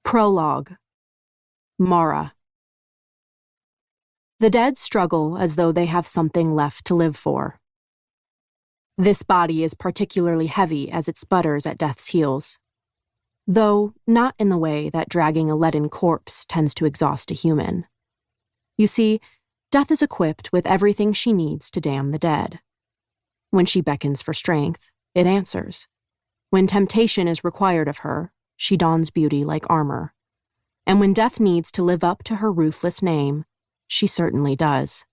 Prologue. Mara. The dead struggle as though they have something left to live for. This body is particularly heavy as it sputters at death's heels, though not in the way that dragging a leaden corpse tends to exhaust a human. You see, death is equipped with everything she needs to damn the dead. When she beckons for strength, it answers. When temptation is required of her, she dons beauty like armor. And when death needs to live up to her ruthless name, she certainly does.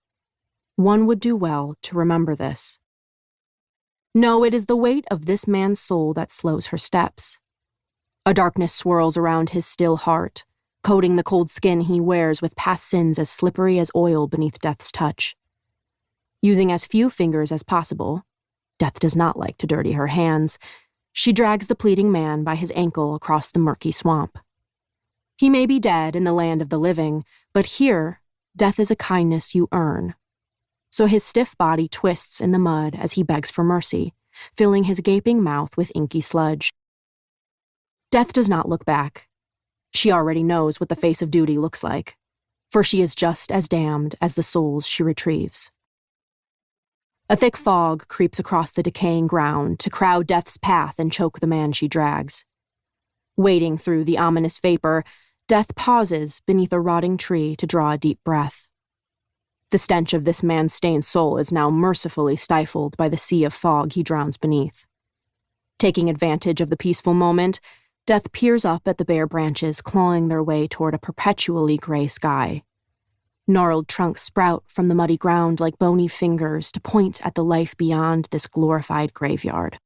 One would do well to remember this. No, it is the weight of this man's soul that slows her steps. A darkness swirls around his still heart, coating the cold skin he wears with past sins as slippery as oil beneath death's touch. Using as few fingers as possible, death does not like to dirty her hands, she drags the pleading man by his ankle across the murky swamp. He may be dead in the land of the living, but here, death is a kindness you earn. So his stiff body twists in the mud as he begs for mercy, filling his gaping mouth with inky sludge. Death does not look back. She already knows what the face of duty looks like, for she is just as damned as the souls she retrieves. A thick fog creeps across the decaying ground to crowd death's path and choke the man she drags. Wading through the ominous vapor, death pauses beneath a rotting tree to draw a deep breath. The stench of this man's stained soul is now mercifully stifled by the sea of fog he drowns beneath. Taking advantage of the peaceful moment, death peers up at the bare branches clawing their way toward a perpetually gray sky. Gnarled trunks sprout from the muddy ground like bony fingers to point at the life beyond this glorified graveyard.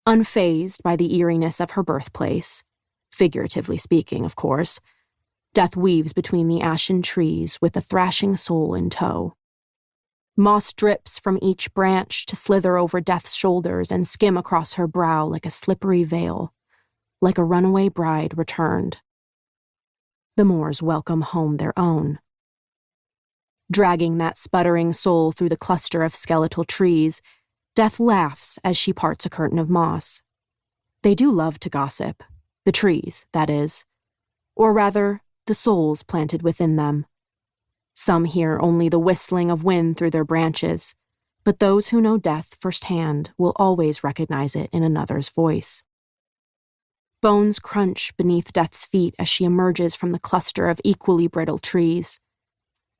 Unfazed by the eeriness of her birthplace, figuratively speaking, of course, death weaves between the ashen trees with the thrashing soul in tow. Moss drips from each branch to slither over death's shoulders and skim across her brow like a slippery veil, like a runaway bride returned. The moors welcome home their own. Dragging that sputtering soul through the cluster of skeletal trees, death laughs as she parts a curtain of moss. They do love to gossip, the trees, that is, or rather, the souls planted within them. Some hear only the whistling of wind through their branches, but those who know death firsthand will always recognize it in another's voice. Bones crunch beneath death's feet as she emerges from the cluster of equally brittle trees.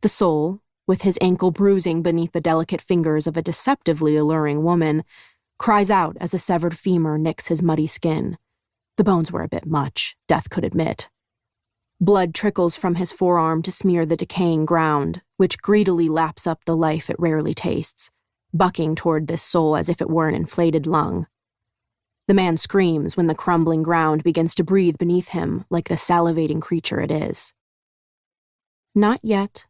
The soul, with his ankle bruising beneath the delicate fingers of a deceptively alluring woman, cries out as a severed femur nicks his muddy skin. The bones were a bit much, death could admit. Blood trickles from his forearm to smear the decaying ground, which greedily laps up the life it rarely tastes, bucking toward this soul as if it were an inflated lung. The man screams when the crumbling ground begins to breathe beneath him like the salivating creature it is. Not yet.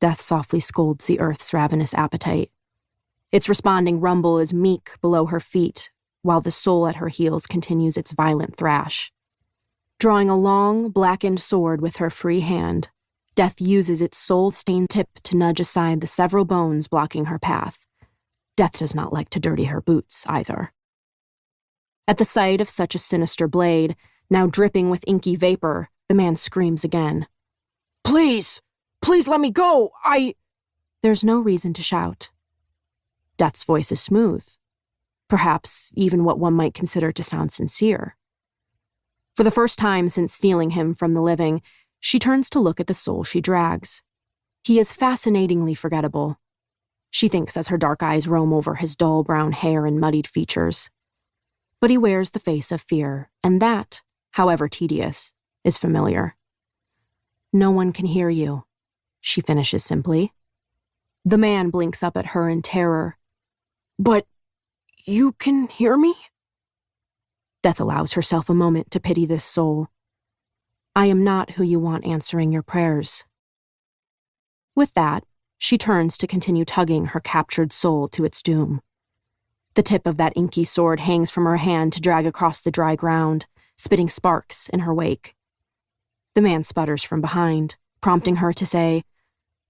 Death softly scolds the earth's ravenous appetite. Its responding rumble is meek below her feet, while the soul at her heels continues its violent thrash. Drawing a long, blackened sword with her free hand, Death uses its soul-stained tip to nudge aside the several bones blocking her path. Death does not like to dirty her boots, either. At the sight of such a sinister blade, now dripping with inky vapor, the man screams again. "Please! Please let me go! There's no reason to shout. Death's voice is smooth, perhaps even what one might consider to sound sincere. For the first time since stealing him from the living, she turns to look at the soul she drags. He is fascinatingly forgettable, she thinks as her dark eyes roam over his dull brown hair and muddied features. But he wears the face of fear, and that, however tedious, is familiar. "No one can hear you," she finishes simply. The man blinks up at her in terror. "But you can hear me?" Death allows herself a moment to pity this soul. "I am not who you want answering your prayers." With that, she turns to continue tugging her captured soul to its doom. The tip of that inky sword hangs from her hand to drag across the dry ground, spitting sparks in her wake. The man sputters from behind, prompting her to say,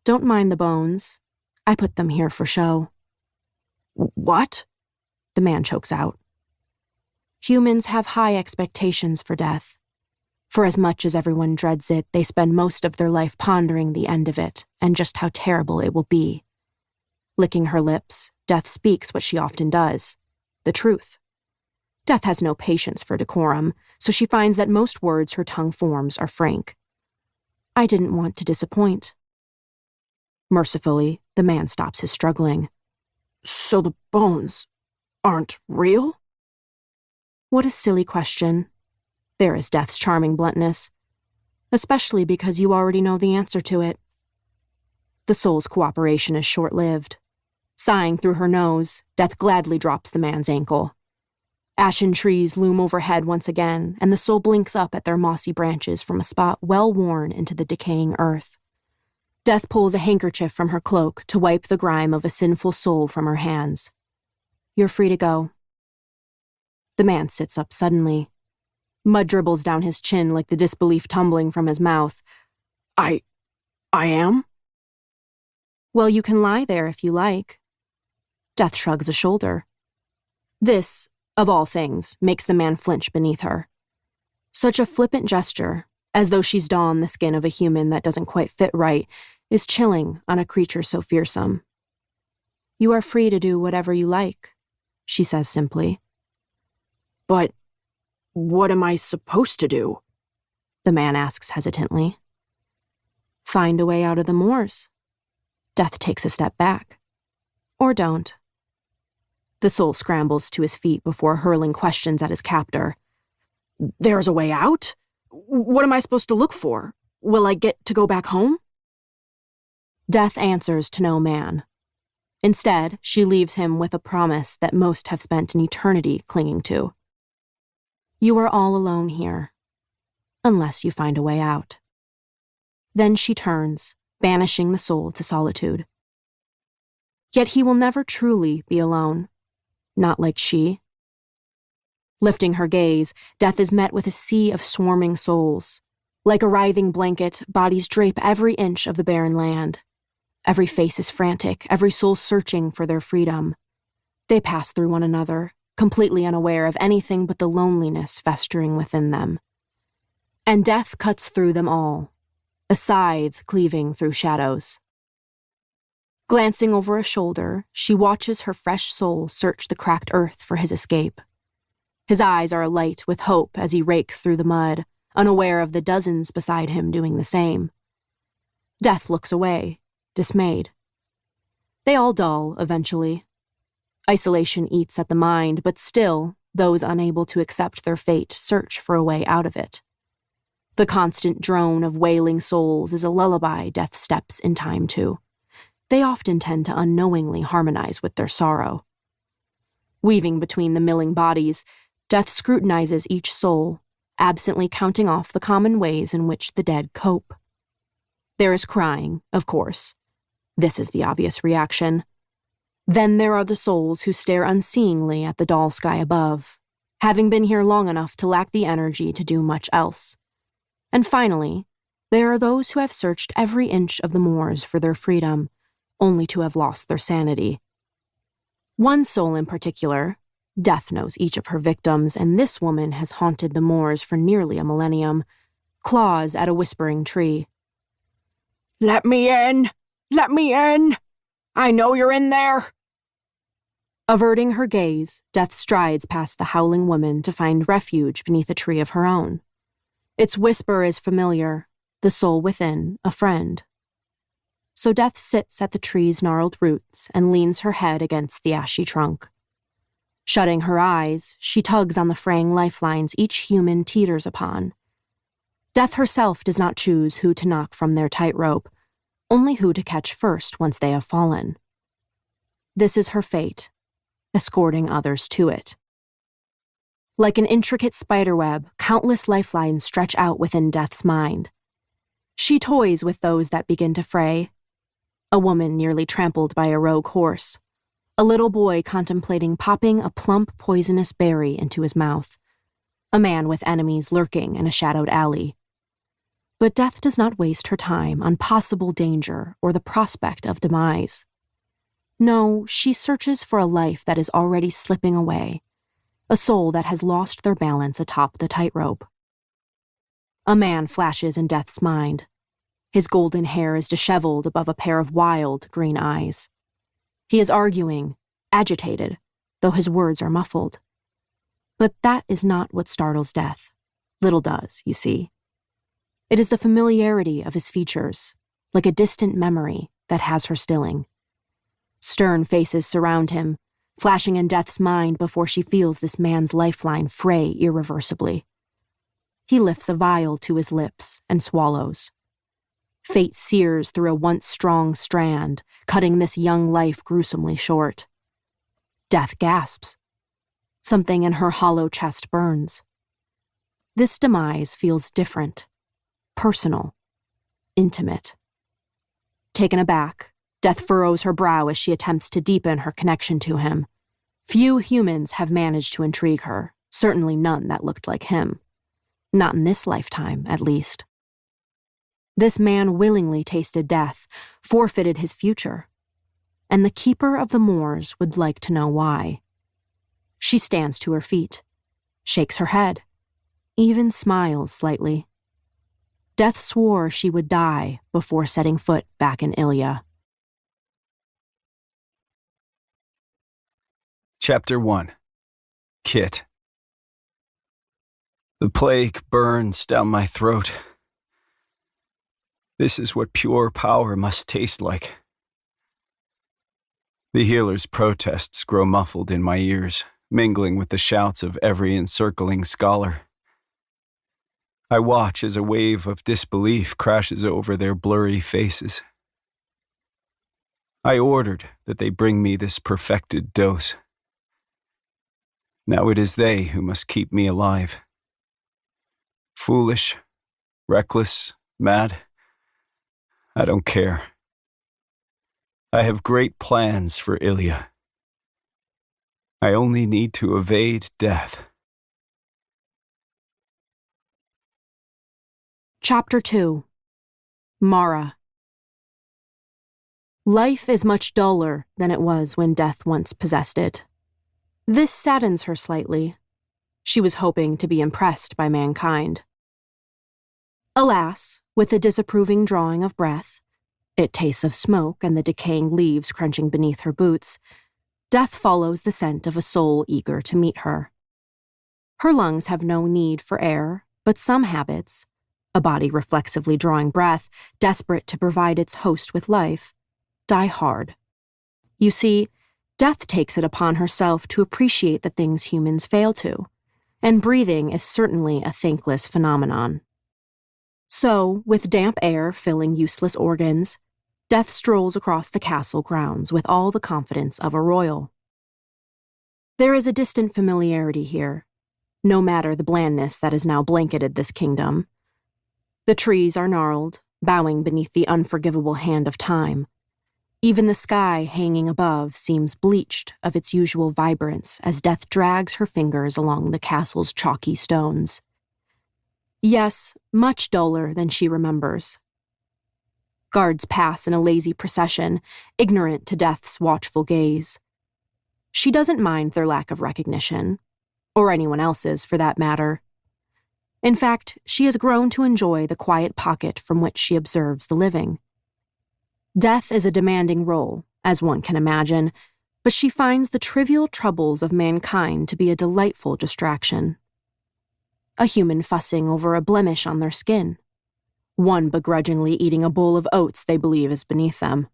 "Don't mind the bones. I put them here for show." "What?" the man chokes out. Humans have high expectations for death. For as much as everyone dreads it, they spend most of their life pondering the end of it and just how terrible it will be. Licking her lips, Death speaks what she often does, the truth. Death has no patience for decorum, so she finds that most words her tongue forms are frank. I didn't want to disappoint. Mercifully, the man stops his struggling. So the bones aren't real? What a silly question. There is Death's charming bluntness. Especially because you already know the answer to it. The soul's cooperation is short-lived. Sighing through her nose, Death gladly drops the man's ankle. Ashen trees loom overhead once again, and the soul blinks up at their mossy branches from a spot well worn into the decaying earth. Death pulls a handkerchief from her cloak to wipe the grime of a sinful soul from her hands. You're free to go. The man sits up suddenly. Mud dribbles down his chin like the disbelief tumbling from his mouth. I am? Well, you can lie there if you like. Death shrugs a shoulder. This, of all things, makes the man flinch beneath her. Such a flippant gesture, as though she's donned the skin of a human that doesn't quite fit right, is chilling on a creature so fearsome. You are free to do whatever you like, she says simply. But what am I supposed to do? The man asks hesitantly. Find a way out of the moors. Death takes a step back. Or don't. The soul scrambles to his feet before hurling questions at his captor. There's a way out? What am I supposed to look for? Will I get to go back home? Death answers to no man. Instead, she leaves him with a promise that most have spent an eternity clinging to. You are all alone here, unless you find a way out. Then she turns, banishing the soul to solitude. Yet he will never truly be alone, not like she. Lifting her gaze, Death is met with a sea of swarming souls. Like a writhing blanket, bodies drape every inch of the barren land. Every face is frantic, every soul searching for their freedom. They pass through one another, completely unaware of anything but the loneliness festering within them. And Death cuts through them all, a scythe cleaving through shadows. Glancing over a shoulder, she watches her fresh soul search the cracked earth for his escape. His eyes are alight with hope as he rakes through the mud, unaware of the dozens beside him doing the same. Death looks away, dismayed. They all dull, eventually. Isolation eats at the mind, but still, those unable to accept their fate search for a way out of it. The constant drone of wailing souls is a lullaby Death steps in time to. They often tend to unknowingly harmonize with their sorrow. Weaving between the milling bodies, Death scrutinizes each soul, absently counting off the common ways in which the dead cope. There is crying, of course. This is the obvious reaction. Then there are the souls who stare unseeingly at the dull sky above, having been here long enough to lack the energy to do much else. And finally, there are those who have searched every inch of the moors for their freedom, only to have lost their sanity. One soul in particular, Death knows each of her victims, and this woman has haunted the moors for nearly a millennium, claws at a whispering tree. Let me in! Let me in! I know you're in there! Averting her gaze, Death strides past the howling woman to find refuge beneath a tree of her own. Its whisper is familiar, the soul within a friend. So Death sits at the tree's gnarled roots and leans her head against the ashy trunk. Shutting her eyes, she tugs on the fraying lifelines each human teeters upon. Death herself does not choose who to knock from their tightrope, only who to catch first once they have fallen. This is her fate, escorting others to it. Like an intricate spiderweb, countless lifelines stretch out within Death's mind. She toys with those that begin to fray. A woman nearly trampled by a rogue horse. A little boy contemplating popping a plump, poisonous berry into his mouth. A man with enemies lurking in a shadowed alley. But Death does not waste her time on possible danger or the prospect of demise. No, she searches for a life that is already slipping away, a soul that has lost their balance atop the tightrope. A man flashes in Death's mind. His golden hair is disheveled above a pair of wild green eyes. He is arguing, agitated, though his words are muffled. But that is not what startles Death. Little does, you see. It is the familiarity of his features, like a distant memory that has her stilling. Stern faces surround him, flashing in Death's mind before she feels this man's lifeline fray irreversibly. He lifts a vial to his lips and swallows. Fate sears through a once strong strand, cutting this young life gruesomely short. Death gasps. Something in her hollow chest burns. This demise feels different, personal, intimate. Taken aback, Death furrows her brow as she attempts to deepen her connection to him. Few humans have managed to intrigue her, certainly none that looked like him. Not in this lifetime, at least. This man willingly tasted death, forfeited his future. And the keeper of the moors would like to know why. She stands to her feet, shakes her head, even smiles slightly. Death swore she would die before setting foot back in Ilya. Chapter 1. Kit. The plague burns down my throat. This is what pure power must taste like. The healer's protests grow muffled in my ears, mingling with the shouts of every encircling scholar. I watch as a wave of disbelief crashes over their blurry faces. I ordered that they bring me this perfected dose. Now it is they who must keep me alive. Foolish, reckless, mad, I don't care. I have great plans for Ilya. I only need to evade death. Chapter 2. Mara. Life is much duller than it was when Death once possessed it. This saddens her slightly. She was hoping to be impressed by mankind. Alas, with the disapproving drawing of breath, it tastes of smoke and the decaying leaves crunching beneath her boots, Death follows the scent of a soul eager to meet her. Her lungs have no need for air, but some habits, a body reflexively drawing breath, desperate to provide its host with life, die hard. You see, Death takes it upon herself to appreciate the things humans fail to, and breathing is certainly a thankless phenomenon. So, with damp air filling useless organs, Death strolls across the castle grounds with all the confidence of a royal. There is a distant familiarity here, no matter the blandness that has now blanketed this kingdom. The trees are gnarled, bowing beneath the unforgivable hand of time. Even the sky hanging above seems bleached of its usual vibrance as Death drags her fingers along the castle's chalky stones. Yes, much duller than she remembers. Guards pass in a lazy procession, ignorant to Death's watchful gaze. She doesn't mind their lack of recognition, or anyone else's for that matter. In fact, she has grown to enjoy the quiet pocket from which she observes the living. Death is a demanding role, as one can imagine, but she finds the trivial troubles of mankind to be a delightful distraction. A human fussing over a blemish on their skin. One begrudgingly eating a bowl of oats they believe is beneath them.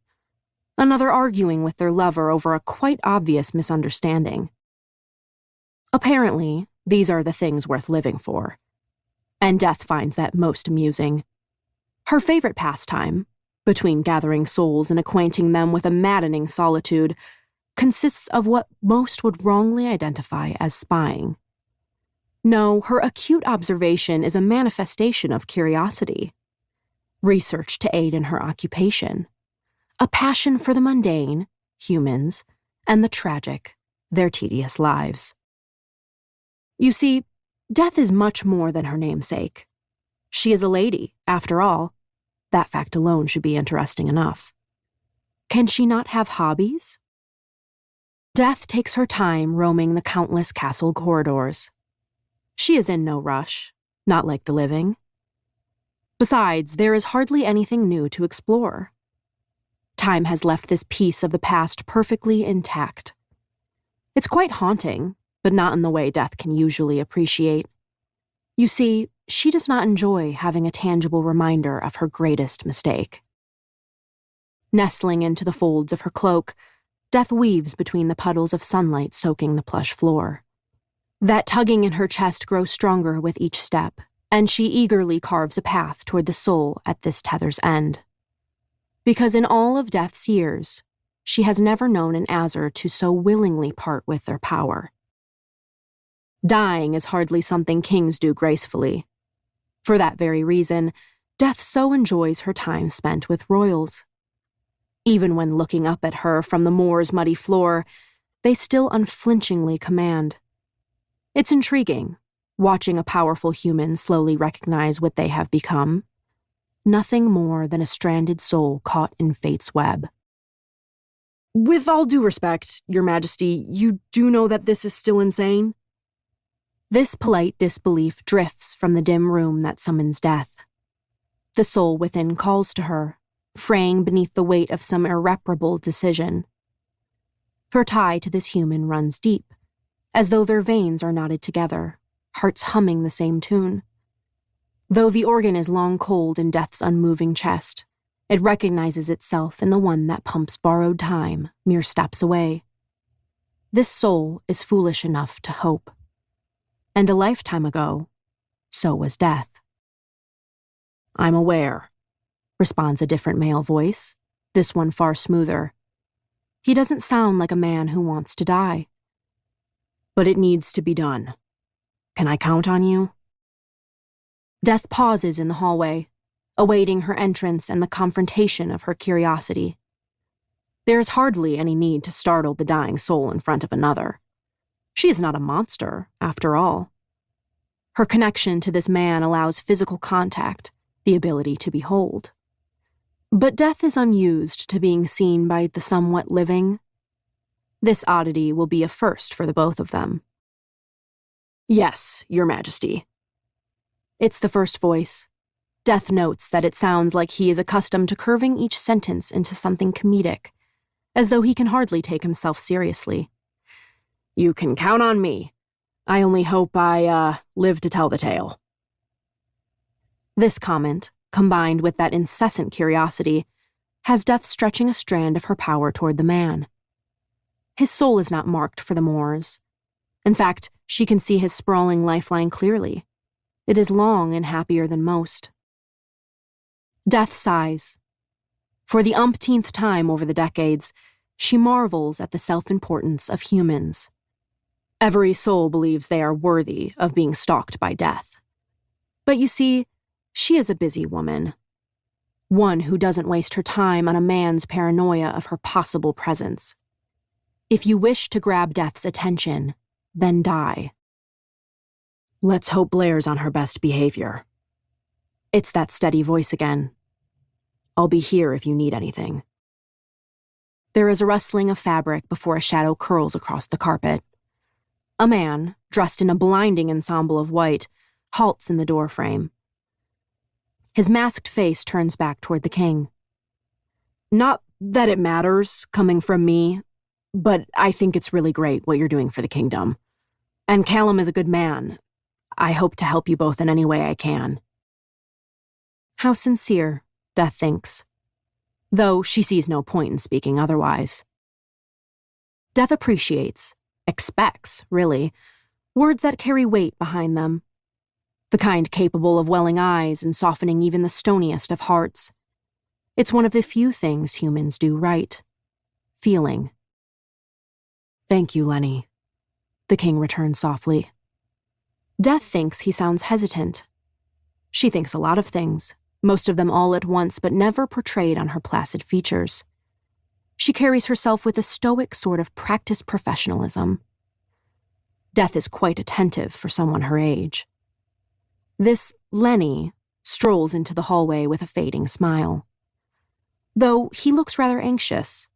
Another arguing with their lover over a quite obvious misunderstanding. Apparently, these are the things worth living for. And Death finds that most amusing. Her favorite pastime, between gathering souls and acquainting them with a maddening solitude, consists of what most would wrongly identify as spying. No, her acute observation is a manifestation of curiosity. Research to aid in her occupation. A passion for the mundane, humans, and the tragic, their tedious lives. You see, Death is much more than her namesake. She is a lady, after all. That fact alone should be interesting enough. Can she not have hobbies? Death takes her time roaming the countless castle corridors. She is in no rush, not like the living. Besides, there is hardly anything new to explore. Time has left this piece of the past perfectly intact. It's quite haunting, but not in the way death can usually appreciate. You see, she does not enjoy having a tangible reminder of her greatest mistake. Nestling into the folds of her cloak, Death weaves between the puddles of sunlight soaking the plush floor. That tugging in her chest grows stronger with each step, and she eagerly carves a path toward the soul at this tether's end. Because in all of Death's years, she has never known an Azur to so willingly part with their power. Dying is hardly something kings do gracefully. For that very reason, Death so enjoys her time spent with royals. Even when looking up at her from the moor's muddy floor, they still unflinchingly command. It's intriguing, watching a powerful human slowly recognize what they have become. Nothing more than a stranded soul caught in fate's web. With all due respect, Your Majesty, you do know that this is still insane? This polite disbelief drifts from the dim room that summons death. The soul within calls to her, fraying beneath the weight of some irreparable decision. Her tie to this human runs deep, as though their veins are knotted together, hearts humming the same tune. Though the organ is long cold in Death's unmoving chest, it recognizes itself in the one that pumps borrowed time mere steps away. This soul is foolish enough to hope. And a lifetime ago, so was Death. I'm aware, responds a different male voice, this one far smoother. He doesn't sound like a man who wants to die. But it needs to be done. Can I count on you? Death pauses in the hallway, awaiting her entrance and the confrontation of her curiosity. There is hardly any need to startle the dying soul in front of another. She is not a monster, after all. Her connection to this man allows physical contact, the ability to behold. But Death is unused to being seen by the somewhat living. This oddity will be a first for the both of them. Yes, Your Majesty. It's the first voice. Death notes that it sounds like he is accustomed to curving each sentence into something comedic, as though he can hardly take himself seriously. You can count on me. I only hope I, live to tell the tale. This comment, combined with that incessant curiosity, has Death stretching a strand of her power toward the man. His soul is not marked for the moors. In fact, she can see his sprawling lifeline clearly. It is long and happier than most. Death sighs. For the umpteenth time over the decades, she marvels at the self-importance of humans. Every soul believes they are worthy of being stalked by death. But you see, she is a busy woman. One who doesn't waste her time on a man's paranoia of her possible presence. If you wish to grab death's attention, then die. Let's hope Blair's on her best behavior. It's that steady voice again. I'll be here if you need anything. There is a rustling of fabric before a shadow curls across the carpet. A man, dressed in a blinding ensemble of white, halts in the doorframe. His masked face turns back toward the king. Not that it matters, coming from me, but I think it's really great what you're doing for the kingdom. And Callum is a good man. I hope to help you both in any way I can. How sincere, Death thinks, though she sees no point in speaking otherwise. Death appreciates, expects, really, words that carry weight behind them. The kind capable of welling eyes and softening even the stoniest of hearts. It's one of the few things humans do right. Feeling. Thank you, Lenny, the king returns softly. Death thinks he sounds hesitant. She thinks a lot of things, most of them all at once, but never portrayed on her placid features. She carries herself with a stoic sort of practiced professionalism. Death is quite attentive for someone her age. This Lenny strolls into the hallway with a fading smile. Though he looks rather anxious,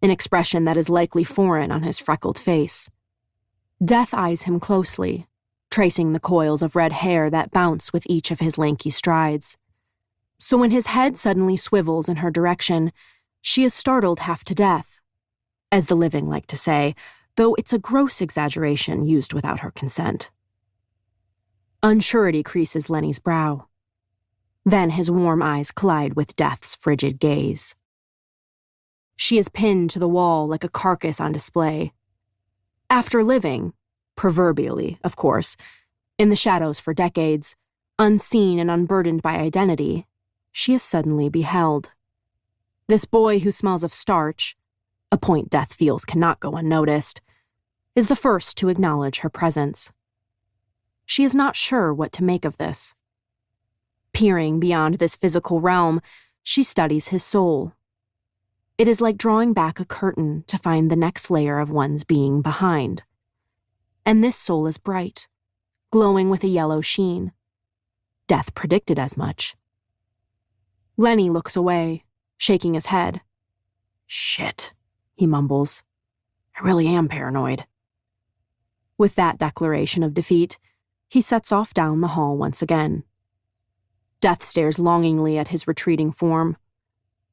an expression that is likely foreign on his freckled face. Death eyes him closely, tracing the coils of red hair that bounce with each of his lanky strides. So when his head suddenly swivels in her direction, she is startled half to death, as the living like to say, though it's a gross exaggeration used without her consent. Unsurety creases Lenny's brow. Then his warm eyes collide with Death's frigid gaze. She is pinned to the wall like a carcass on display. After living, proverbially, of course, in the shadows for decades, unseen and unburdened by identity, she is suddenly beheld. This boy who smells of starch, a point Death feels cannot go unnoticed, is the first to acknowledge her presence. She is not sure what to make of this. Peering beyond this physical realm, she studies his soul. It is like drawing back a curtain to find the next layer of one's being behind. And this soul is bright, glowing with a yellow sheen. Death predicted as much. Lenny looks away, shaking his head. "Shit," he mumbles. "I really am paranoid." With that declaration of defeat, he sets off down the hall once again. Death stares longingly at his retreating form,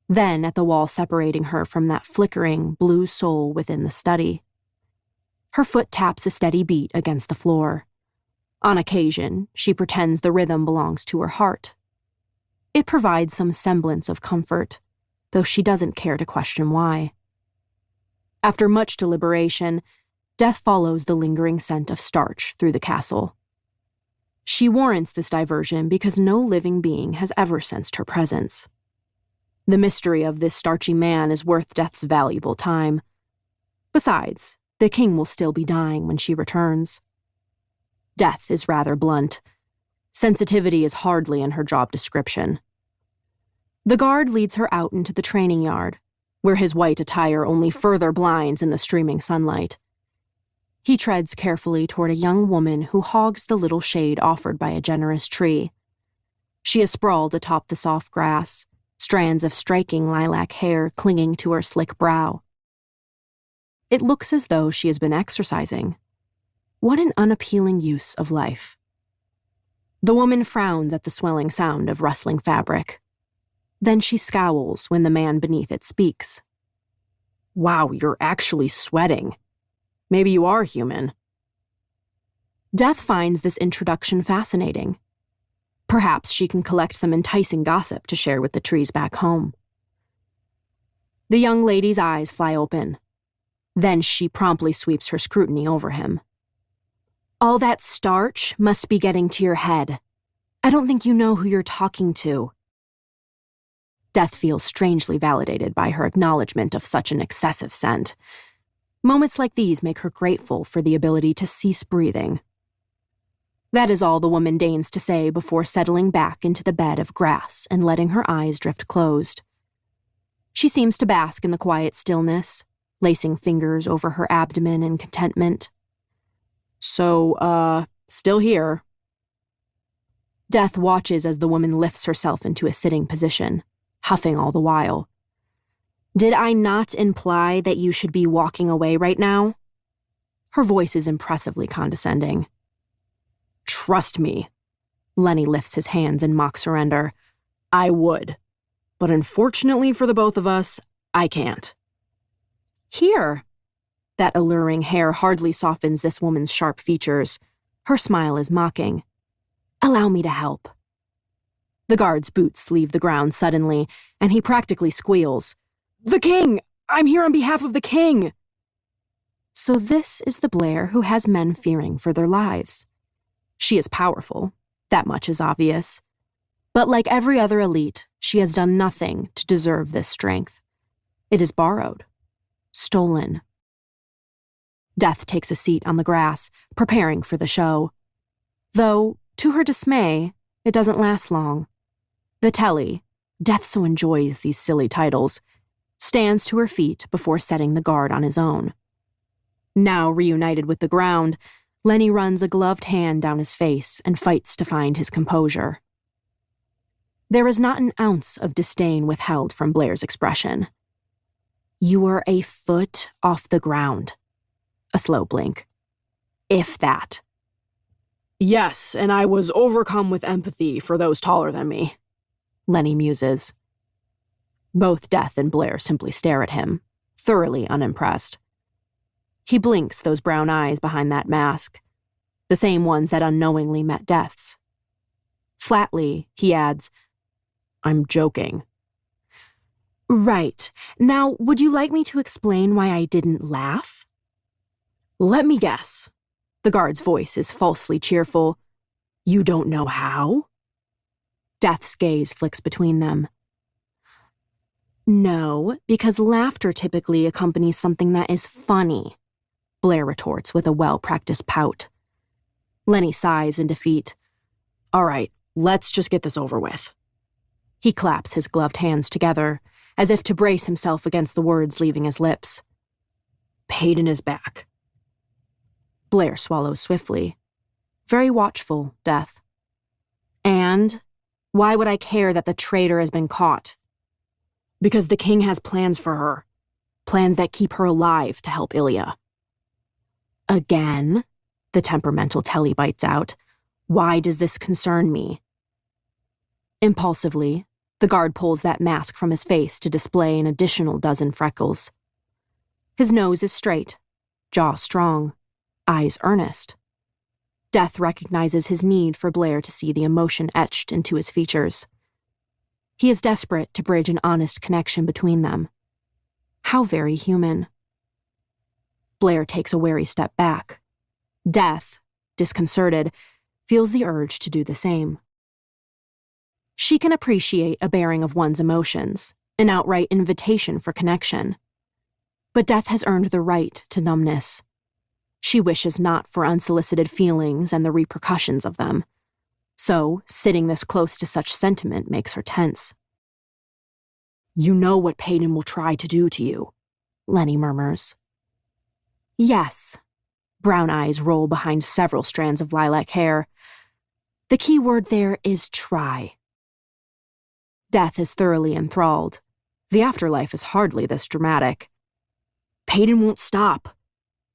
then at the wall separating her from that flickering blue soul within the study. Her foot taps a steady beat against the floor. On occasion, she pretends the rhythm belongs to her heart. It provides some semblance of comfort, though she doesn't care to question why. After much deliberation, Death follows the lingering scent of starch through the castle. She warrants this diversion because no living being has ever sensed her presence. The mystery of this starchy man is worth Death's valuable time. Besides, the king will still be dying when she returns. Death is rather blunt. Sensitivity is hardly in her job description. The guard leads her out into the training yard, where his white attire only further blinds in the streaming sunlight. He treads carefully toward a young woman who hogs the little shade offered by a generous tree. She is sprawled atop the soft grass, strands of striking lilac hair clinging to her slick brow. It looks as though she has been exercising. What an unappealing use of life. The woman frowns at the swelling sound of rustling fabric. Then she scowls when the man beneath it speaks. "Wow, you're actually sweating. Maybe you are human." Death finds this introduction fascinating. Perhaps she can collect some enticing gossip to share with the trees back home. The young lady's eyes fly open. Then she promptly sweeps her scrutiny over him. "All that starch must be getting to your head. I don't think you know who you're talking to." Death feels strangely validated by her acknowledgement of such an excessive scent. Moments like these make her grateful for the ability to cease breathing. That is all the woman deigns to say before settling back into the bed of grass and letting her eyes drift closed. She seems to bask in the quiet stillness, lacing fingers over her abdomen in contentment. "So, still here." Death watches as the woman lifts herself into a sitting position, huffing all the while. "Did I not imply that you should be walking away right now?" Her voice is impressively condescending. "Trust me." Lenny lifts his hands in mock surrender. "I would. But unfortunately for the both of us, I can't." "Here." That alluring hair hardly softens this woman's sharp features. Her smile is mocking. "Allow me to help." The guard's boots leave the ground suddenly, and he practically squeals. "The king! I'm here on behalf of the king!" So this is the Blair who has men fearing for their lives. She is powerful, that much is obvious. But like every other elite, she has done nothing to deserve this strength. It is borrowed, stolen. Death takes a seat on the grass, preparing for the show. Though, to her dismay, it doesn't last long. The telly, Death so enjoys these silly titles, stands to her feet before setting the guard on his own. Now reunited with the ground, Lenny runs a gloved hand down his face and fights to find his composure. There is not an ounce of disdain withheld from Blair's expression. "You are a foot off the ground." A slow blink. "If that." "Yes, and I was overcome with empathy for those taller than me." Lenny muses. Both Death and Blair simply stare at him, thoroughly unimpressed. He blinks those brown eyes behind that mask, the same ones that unknowingly met Death's. Flatly, he adds, "I'm joking." "Right. Now, would you like me to explain why I didn't laugh?" "Let me guess." The guard's voice is falsely cheerful. "You don't know how?" Death's gaze flicks between them. "No, because laughter typically accompanies something that is funny," Blair retorts with a well-practiced pout. Lenny sighs in defeat. "All right, let's just get this over with." He claps his gloved hands together, as if to brace himself against the words leaving his lips. "Peyton is back." Blair swallows swiftly. Very watchful, Death. "And why would I care that the traitor has been caught?" "Because the king has plans for her. Plans that keep her alive to help Ilya." "Again?" The temperamental Telly bites out. "Why does this concern me?" Impulsively, the guard pulls that mask from his face to display an additional dozen freckles. His nose is straight, jaw strong, eyes earnest. Death recognizes his need for Blair to see the emotion etched into his features. He is desperate to bridge an honest connection between them. How very human. Blair takes a wary step back. Death, disconcerted, feels the urge to do the same. She can appreciate a bearing of one's emotions, an outright invitation for connection. But Death has earned the right to numbness. She wishes not for unsolicited feelings and the repercussions of them. So, sitting this close to such sentiment makes her tense. "You know what Peyton will try to do to you," Lenny murmurs. "Yes." Brown eyes roll behind several strands of lilac hair. The key word there is try. Death is thoroughly enthralled. The afterlife is hardly this dramatic. "Peyton won't stop."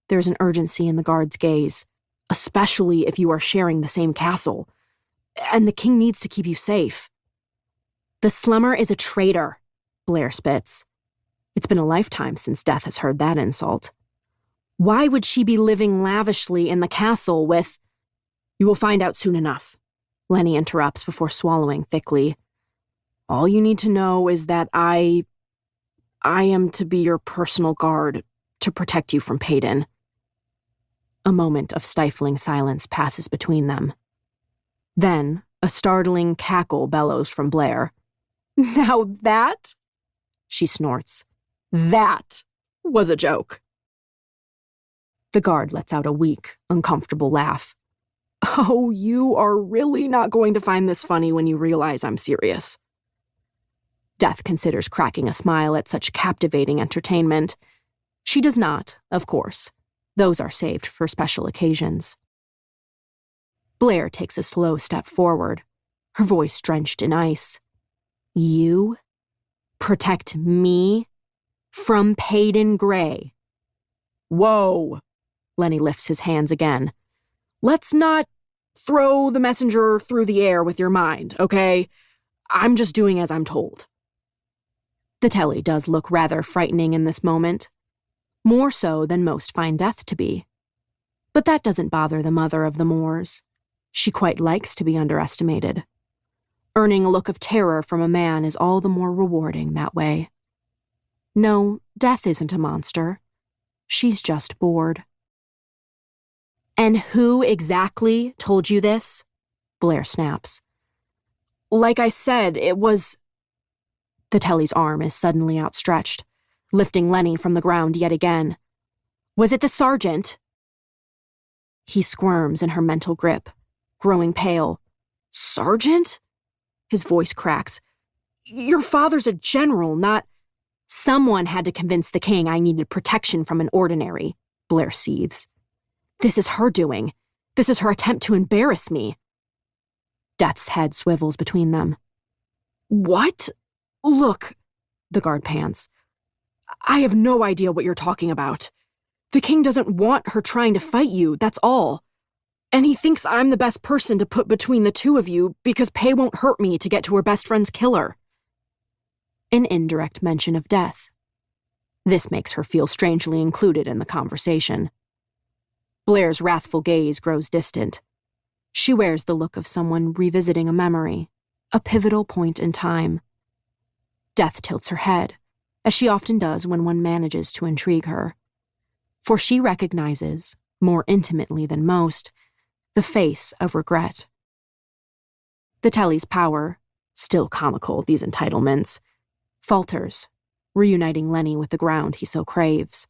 There's an urgency in the guard's gaze, especially if you are sharing the same castle. And the king needs to keep you safe. "The slummer is a traitor," Blair spits. It's been a lifetime since Death has heard that insult. "Why would she be living lavishly in the castle with—" "You will find out soon enough," Lenny interrupts before swallowing thickly. "All you need to know is that I am to be your personal guard, to protect you from Peyton." A moment of stifling silence passes between them. Then, a startling cackle bellows from Blair. "Now that," she snorts, "that was a joke." The guard lets out a weak, uncomfortable laugh. "Oh, you are really not going to find this funny when you realize I'm serious." Death considers cracking a smile at such captivating entertainment. She does not, of course. Those are saved for special occasions. Blair takes a slow step forward, her voice drenched in ice. "You protect me from Peyton Gray." "Whoa," Lenny lifts his hands again. "Let's not throw the messenger through the air with your mind, okay? I'm just doing as I'm told." The Telly does look rather frightening in this moment. More so than most find Death to be. But that doesn't bother the mother of the Moors. She quite likes to be underestimated. Earning a look of terror from a man is all the more rewarding that way. No, Death isn't a monster. She's just bored. "And who exactly told you this?" Blair snaps. "Like I said, it was—" The Telly's arm is suddenly outstretched, lifting Lenny from the ground yet again. "Was it the sergeant?" He squirms in her mental grip, growing pale. "Sergeant?" His voice cracks. "Your father's a general, not—" "Someone had to convince the king I needed protection from an ordinary," Blair seethes. "This is her doing. This is her attempt to embarrass me." Death's head swivels between them. "What? Look," the guard pants. "I have no idea what you're talking about. The king doesn't want her trying to fight you, that's all. And he thinks I'm the best person to put between the two of you because Pei won't hurt me to get to her best friend's killer. An indirect mention of death. This makes her feel strangely included in the conversation. Blair's wrathful gaze grows distant. She wears the look of someone revisiting a memory, a pivotal point in time. Death tilts her head, as she often does when one manages to intrigue her. For she recognizes, more intimately than most, the face of regret. The Telly's power, still comical, these entitlements, falters, reuniting Lenny with the ground he so craves.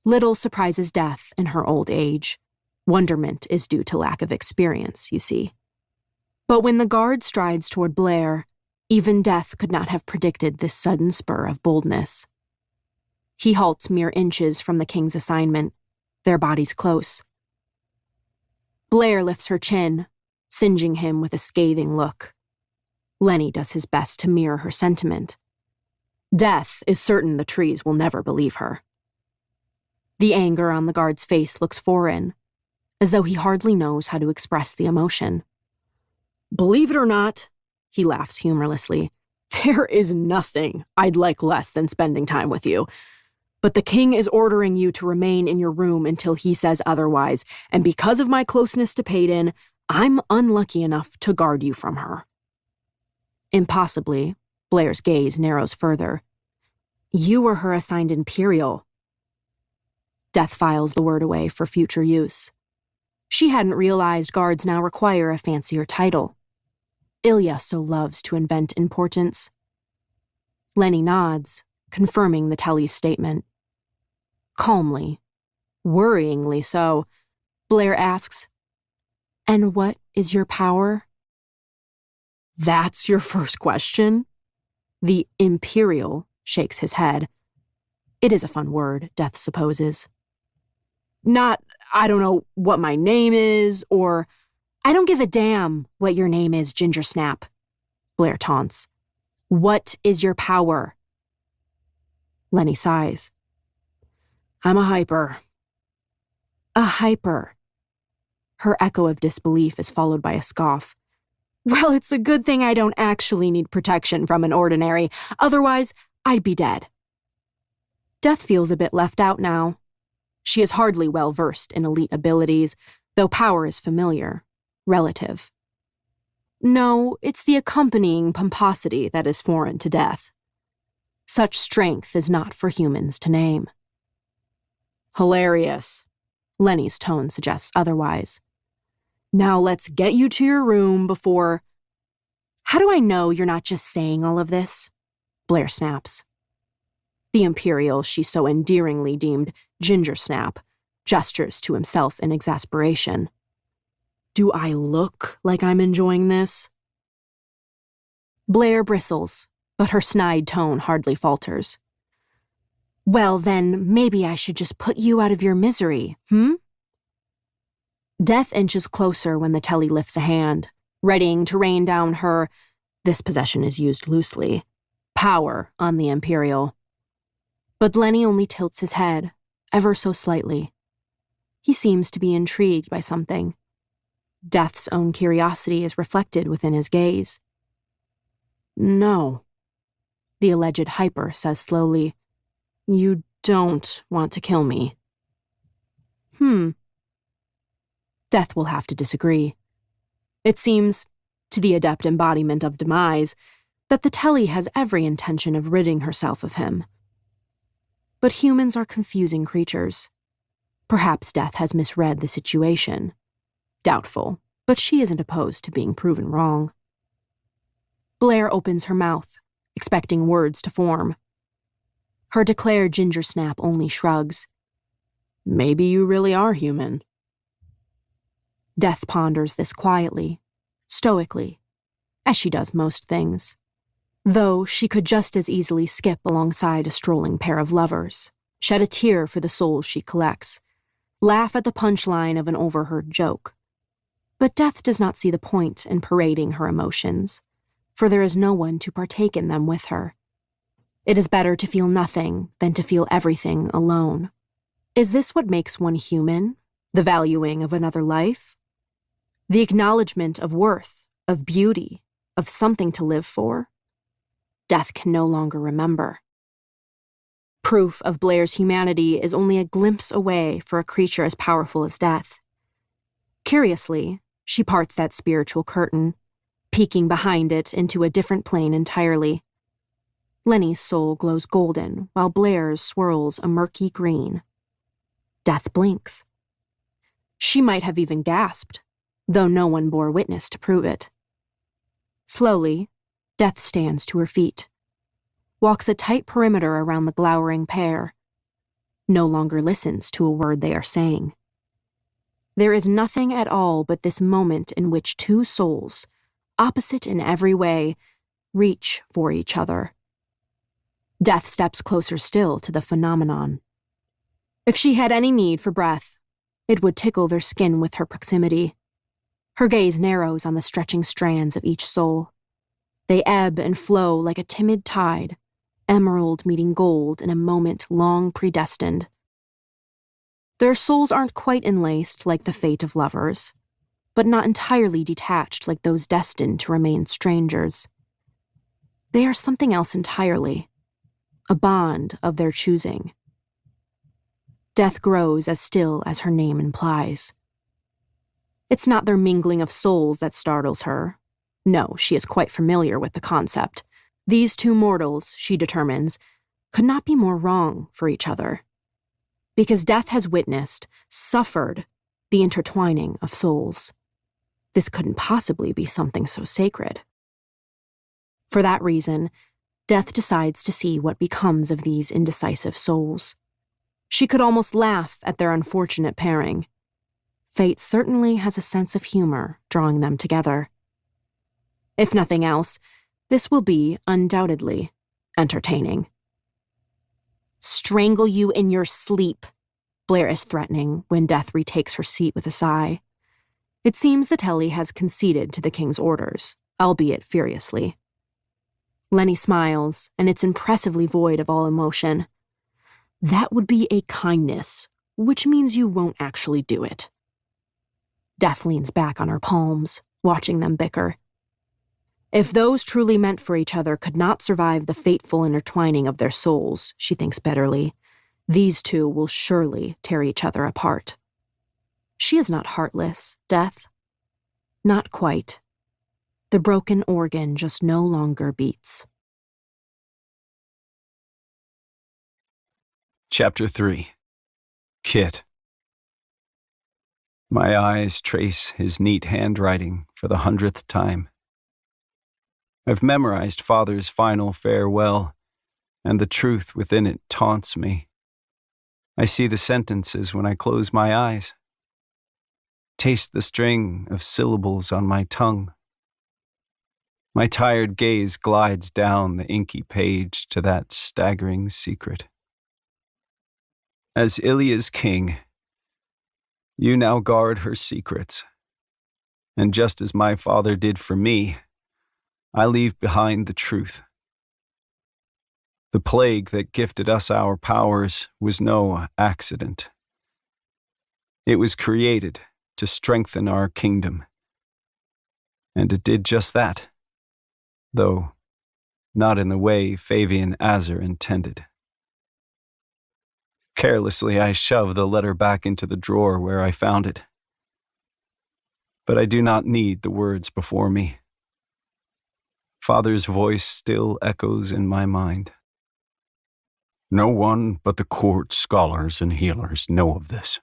Little surprises Death in her old age. Wonderment is due to lack of experience, you see. But when the guard strides toward Blair, even Death could not have predicted this sudden spur of boldness. He halts mere inches from the king's assignment, their bodies close. Blair lifts her chin, singeing him with a scathing look. Lenny does his best to mirror her sentiment. Death is certain the trees will never believe her. The anger on the guard's face looks foreign, as though he hardly knows how to express the emotion. Believe it or not, he laughs humorlessly, there is nothing I'd like less than spending time with you. But the king is ordering you to remain in your room until he says otherwise, and because of my closeness to Peyton, I'm unlucky enough to guard you from her. Impossibly, Blair's gaze narrows further. You were her assigned Imperial. Death files the word away for future use. She hadn't realized guards now require a fancier title. Ilya so loves to invent importance. Lenny nods, confirming the Telly's statement. Calmly, worryingly so, Blair asks, "And what is your power?" That's your first question? The Imperial shakes his head. It is a fun word, Death supposes. Not, I don't know what my name is, or I don't give a damn what your name is, Ginger Snap, Blair taunts. What is your power? Lenny sighs. I'm a hyper. A hyper. Her echo of disbelief is followed by a scoff. Well, it's a good thing I don't actually need protection from an ordinary, otherwise I'd be dead. Death feels a bit left out now. She is hardly well versed in elite abilities, though power is familiar, relative. No, it's the accompanying pomposity that is foreign to Death. Such strength is not for humans to name. Hilarious. Lenny's tone suggests otherwise. Now let's get you to your room before... How do I know you're not just saying all of this? Blair snaps. The Imperial she so endearingly deemed Ginger Snap gestures to himself in exasperation. Do I look like I'm enjoying this? Blair bristles, but her snide tone hardly falters. Well, then, maybe I should just put you out of your misery, Death inches closer when the Telly lifts a hand, readying to rain down her, this possession is used loosely, power on the Imperial. But Lenny only tilts his head, ever so slightly. He seems to be intrigued by something. Death's own curiosity is reflected within his gaze. No, the alleged hyper says slowly. You don't want to kill me. Death will have to disagree. It seems, to the adept embodiment of demise, that the Telly has every intention of ridding herself of him. But humans are confusing creatures. Perhaps Death has misread the situation. Doubtful, but she isn't opposed to being proven wrong. Blair opens her mouth, expecting words to form. Her declared Ginger Snap only shrugs. Maybe you really are human. Death ponders this quietly, stoically, as she does most things. Though she could just as easily skip alongside a strolling pair of lovers, shed a tear for the souls she collects, laugh at the punchline of an overheard joke. But Death does not see the point in parading her emotions, for there is no one to partake in them with her. It is better to feel nothing than to feel everything alone. Is this what makes one human, the valuing of another life? The acknowledgement of worth, of beauty, of something to live for. Death can no longer remember. Proof of Blair's humanity is only a glimpse away for a creature as powerful as death. Curiously, she parts that spiritual curtain, peeking behind it into a different plane entirely. Lenny's soul glows golden, while Blair's swirls a murky green. Death blinks. She might have even gasped, though no one bore witness to prove it. Slowly, Death stands to her feet, walks a tight perimeter around the glowering pair, no longer listens to a word they are saying. There is nothing at all but this moment in which two souls, opposite in every way, reach for each other. Death steps closer still to the phenomenon. If she had any need for breath, it would tickle their skin with her proximity. Her gaze narrows on the stretching strands of each soul. They ebb and flow like a timid tide, emerald meeting gold in a moment long predestined. Their souls aren't quite enlaced like the fate of lovers, but not entirely detached like those destined to remain strangers. They are something else entirely, a bond of their choosing. Death grows as still as her name implies. It's not their mingling of souls that startles her. No, she is quite familiar with the concept. These two mortals, she determines, could not be more wrong for each other. Because Death has witnessed, suffered, the intertwining of souls. This couldn't possibly be something so sacred. For that reason, Death decides to see what becomes of these indecisive souls. She could almost laugh at their unfortunate pairing. Fate certainly has a sense of humor drawing them together. If nothing else, this will be, undoubtedly, entertaining. Strangle you in your sleep, Blair is threatening when Death retakes her seat with a sigh. It seems the telly has conceded to the king's orders, albeit furiously. Lenny smiles, and it's impressively void of all emotion. That would be a kindness, which means you won't actually do it. Death leans back on her palms, watching them bicker. If those truly meant for each other could not survive the fateful intertwining of their souls, she thinks bitterly, these two will surely tear each other apart. She is not heartless, Death. Not quite. The broken organ just no longer beats. Chapter 3. Kit. My eyes trace his neat handwriting for the 100th time. I've memorized Father's final farewell, and the truth within it taunts me. I see the sentences when I close my eyes. Taste the string of syllables on my tongue. My tired gaze glides down the inky page to that staggering secret. As Ilia's king, you now guard her secrets. And just as my father did for me, I leave behind the truth. The plague that gifted us our powers was no accident. It was created to strengthen our kingdom. And it did just that, though not in the way Fabian Azar intended. Carelessly, I shove the letter back into the drawer where I found it. But I do not need the words before me. Father's voice still echoes in my mind. No one but the court scholars and healers know of this.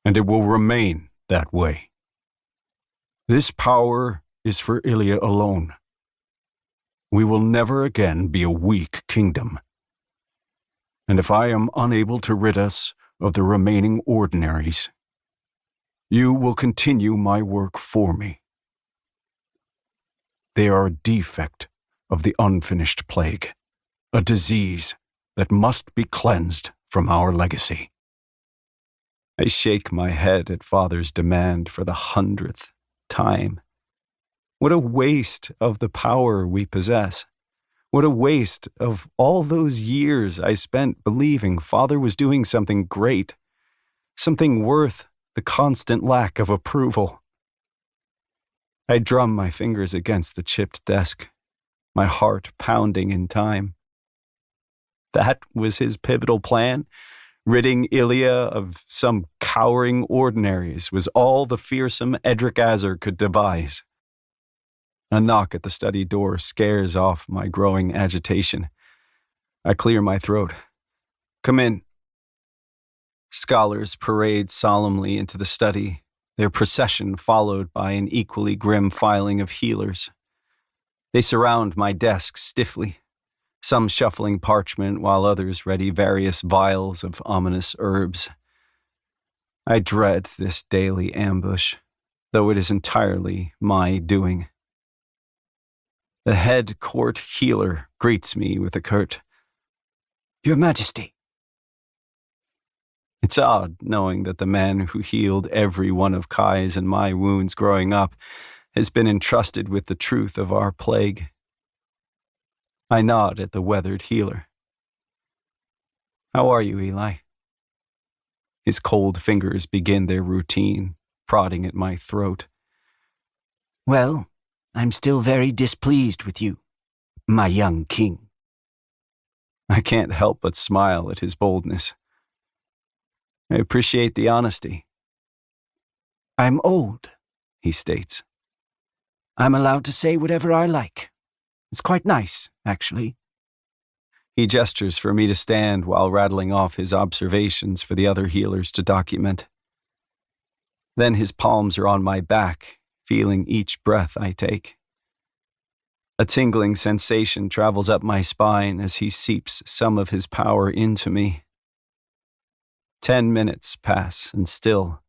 And it will remain that way. This power is for Ilia alone. We will never again be a weak kingdom. And if I am unable to rid us of the remaining ordinaries, you will continue my work for me. They are a defect of the unfinished plague, a disease that must be cleansed from our legacy. I shake my head at Father's demand for the 100th time. What a waste of the power we possess. What a waste of all those years I spent believing Father was doing something great, something worth the constant lack of approval. I drum my fingers against the chipped desk, my heart pounding in time. That was his pivotal plan? Ridding Ilya of some cowering ordinaries was all the fearsome Edric could devise. A knock at the study door scares off my growing agitation. I clear my throat. Come in. Scholars parade solemnly into the study, their procession followed by an equally grim filing of healers. They surround my desk stiffly, some shuffling parchment while others ready various vials of ominous herbs. I dread this daily ambush, though it is entirely my doing. The head court healer greets me with a curt, "Your Majesty." It's odd knowing that the man who healed every one of Kai's and my wounds growing up has been entrusted with the truth of our plague. I nod at the weathered healer. How are you, Eli? His cold fingers begin their routine, prodding at my throat. Well, I'm still very displeased with you, my young king. I can't help but smile at his boldness. I appreciate the honesty. I'm old, he states. I'm allowed to say whatever I like. It's quite nice, actually. He gestures for me to stand while rattling off his observations for the other healers to document. Then his palms are on my back, feeling each breath I take. A tingling sensation travels up my spine as he seeps some of his power into me. 10 minutes pass, and still,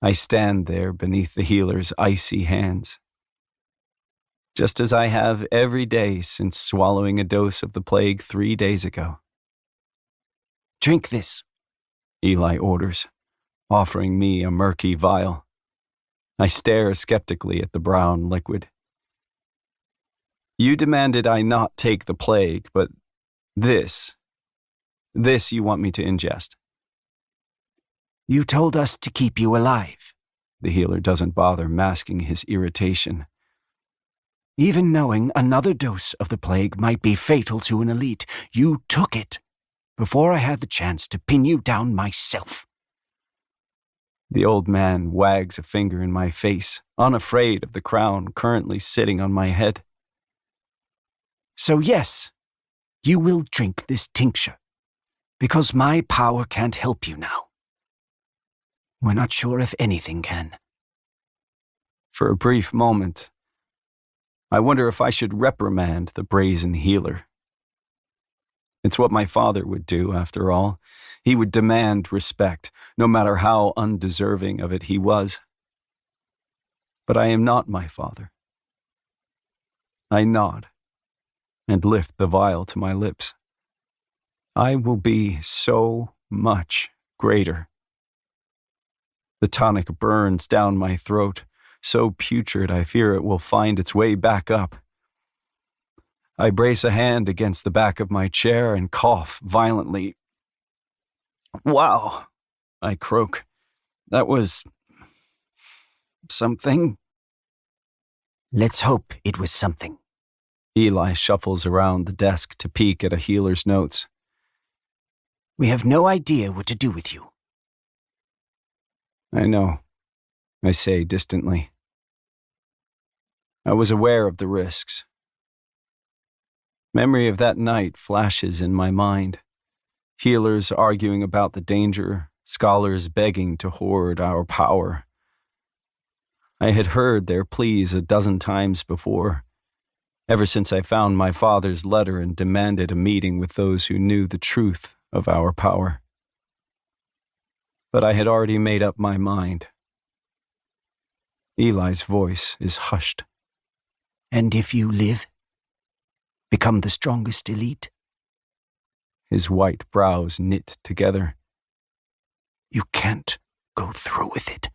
I stand there beneath the healer's icy hands. Just as I have every day since swallowing a dose of the plague 3 days ago. Drink this, Eli orders, offering me a murky vial. I stare skeptically at the brown liquid. You demanded I not take the plague, but this you want me to ingest. You told us to keep you alive. The healer doesn't bother masking his irritation. Even knowing another dose of the plague might be fatal to an elite, you took it before I had the chance to pin you down myself. The old man wags a finger in my face, unafraid of the crown currently sitting on my head. So yes, you will drink this tincture, because my power can't help you now. We're not sure if anything can. For a brief moment, I wonder if I should reprimand the brazen healer. It's what my father would do, after all. He would demand respect, no matter how undeserving of it he was. But I am not my father. I nod and lift the vial to my lips. I will be so much greater. The tonic burns down my throat, so putrid I fear it will find its way back up. I brace a hand against the back of my chair and cough violently. Wow, I croak. That was something. Let's hope it was something. Eli shuffles around the desk to peek at a healer's notes. We have no idea what to do with you. I know, I say distantly. I was aware of the risks. Memory of that night flashes in my mind. Healers arguing about the danger, scholars begging to hoard our power. I had heard their pleas a dozen times before, ever since I found my father's letter and demanded a meeting with those who knew the truth of our power. But I had already made up my mind. Eli's voice is hushed. And if you live, become the strongest elite? His white brows knit together. You can't go through with it.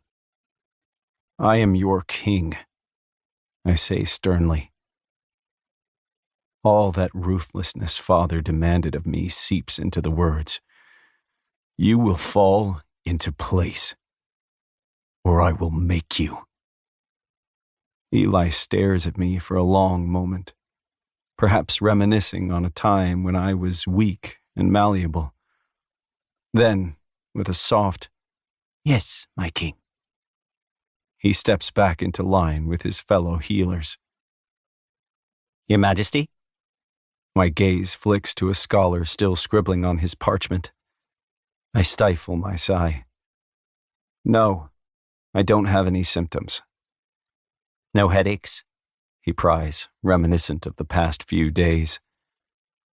I am your king, I say sternly. All that ruthlessness father demanded of me seeps into the words. You will fall into place, or I will make you. Eli stares at me for a long moment, perhaps reminiscing on a time when I was weak and malleable. Then, with a soft, "Yes, my king." he steps back into line with his fellow healers. "Your Majesty?" My gaze flicks to a scholar still scribbling on his parchment. I stifle my sigh. "No, I don't have any symptoms." "No headaches?" he pries, reminiscent of the past few days.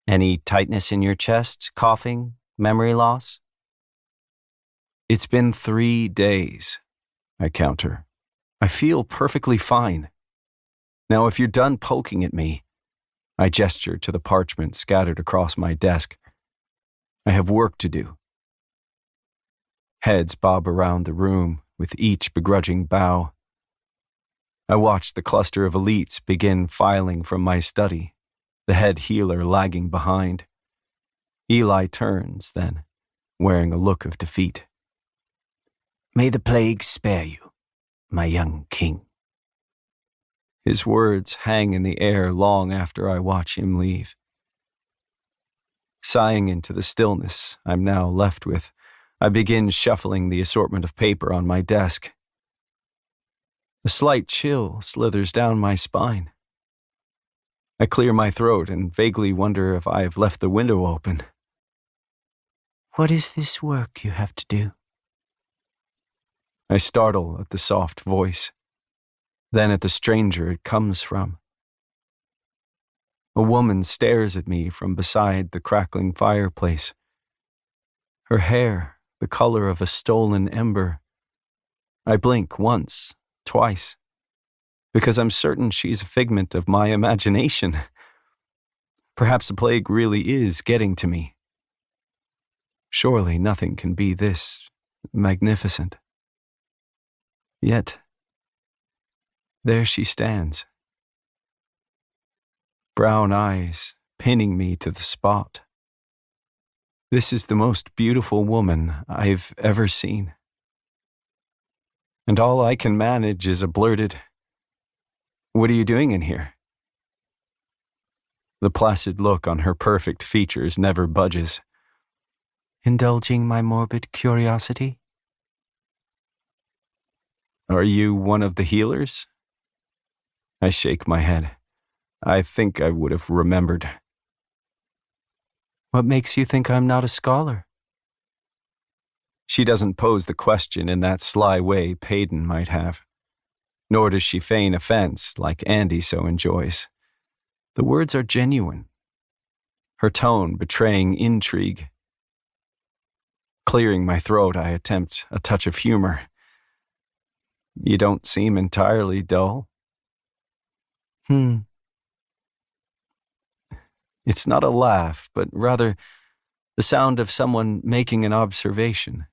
"Any tightness in your chest, coughing, memory loss?" "It's been 3 days," I counter. "I feel perfectly fine. Now, if you're done poking at me," I gesture to the parchment scattered across my desk. "I have work to do." Heads bob around the room with each begrudging bow. I watch the cluster of elites begin filing from my study, the head healer lagging behind. Eli turns, then, wearing a look of defeat. "May the plague spare you, my young king." His words hang in the air long after I watch him leave. Sighing into the stillness I'm now left with, I begin shuffling the assortment of paper on my desk. A slight chill slithers down my spine. I clear my throat and vaguely wonder if I have left the window open. "What is this work you have to do?" I startle at the soft voice, then at the stranger it comes from. A woman stares at me from beside the crackling fireplace. Her hair, the color of a stolen ember. I blink once, twice, because I'm certain she's a figment of my imagination. Perhaps the plague really is getting to me. Surely nothing can be this magnificent. Yet, there she stands. Brown eyes pinning me to the spot. This is the most beautiful woman I've ever seen. And all I can manage is a blurted, "What are you doing in here?" The placid look on her perfect features never budges. "Indulging my morbid curiosity?" "Are you one of the healers?" I shake my head. I think I would have remembered. "What makes you think I'm not a scholar?" She doesn't pose the question in that sly way Payton might have. Nor does she feign offense like Andy so enjoys. The words are genuine, her tone betraying intrigue. Clearing my throat, I attempt a touch of humor. "You don't seem entirely dull." It's not a laugh, but rather the sound of someone making an observation.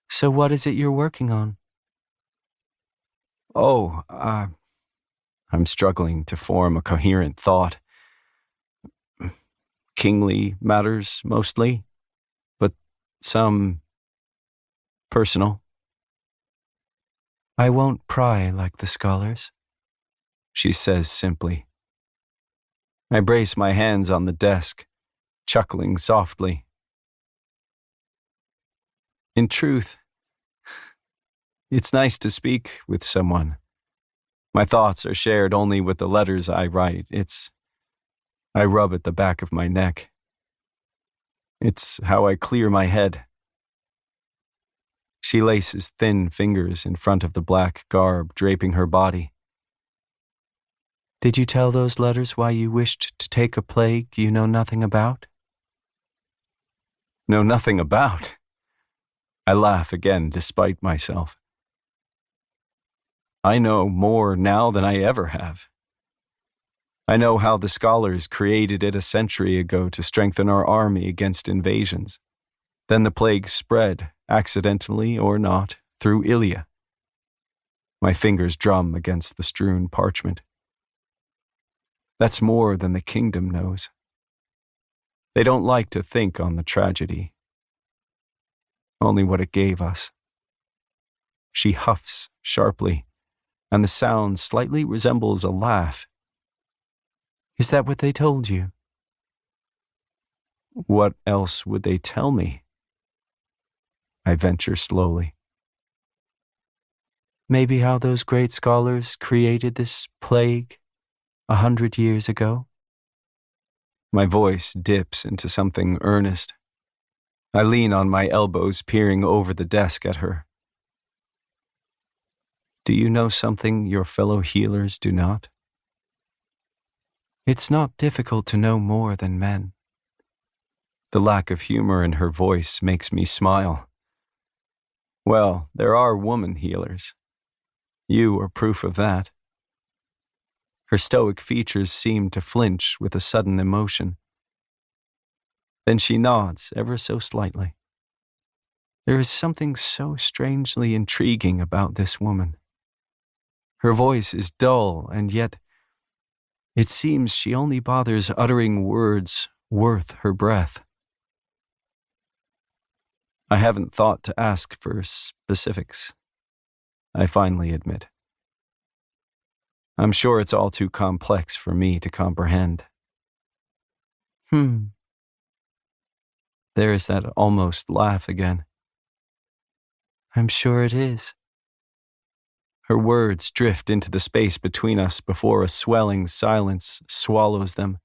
"So what is it you're working on?" "Oh, I'm struggling to form a coherent thought. Kingly matters mostly, but some personal." "I won't pry like the scholars," she says simply. I brace my hands on the desk, chuckling softly. In truth, it's nice to speak with someone. My thoughts are shared only with the letters I write. I rub at the back of my neck. It's how I clear my head. She laces thin fingers in front of the black garb draping her body. "Did you tell those letters why you wished to take a plague you know nothing about?" Know nothing about? I laugh again despite myself. I know more now than I ever have. I know how the scholars created it a century ago to strengthen our army against invasions. Then the plague spread, accidentally or not, through Ilya. My fingers drum against the strewn parchment. That's more than the kingdom knows. They don't like to think on the tragedy, only what it gave us. She huffs sharply, and the sound slightly resembles a laugh. Is that what they told you? What else would they tell me? I venture slowly. Maybe how those great scholars created this plague 100 years ago? My voice dips into something earnest. I lean on my elbows, peering over the desk at her. Do you know something your fellow healers do not? It's not difficult to know more than men. The lack of humor in her voice makes me smile. Well, there are woman healers. You are proof of that. Her stoic features seem to flinch with a sudden emotion. Then she nods ever so slightly. There is something so strangely intriguing about this woman. Her voice is dull, and yet it seems she only bothers uttering words worth her breath. I haven't thought to ask for specifics, I finally admit. I'm sure it's all too complex for me to comprehend. There is that almost laugh again. I'm sure it is. Her words drift into the space between us before a swelling silence swallows them.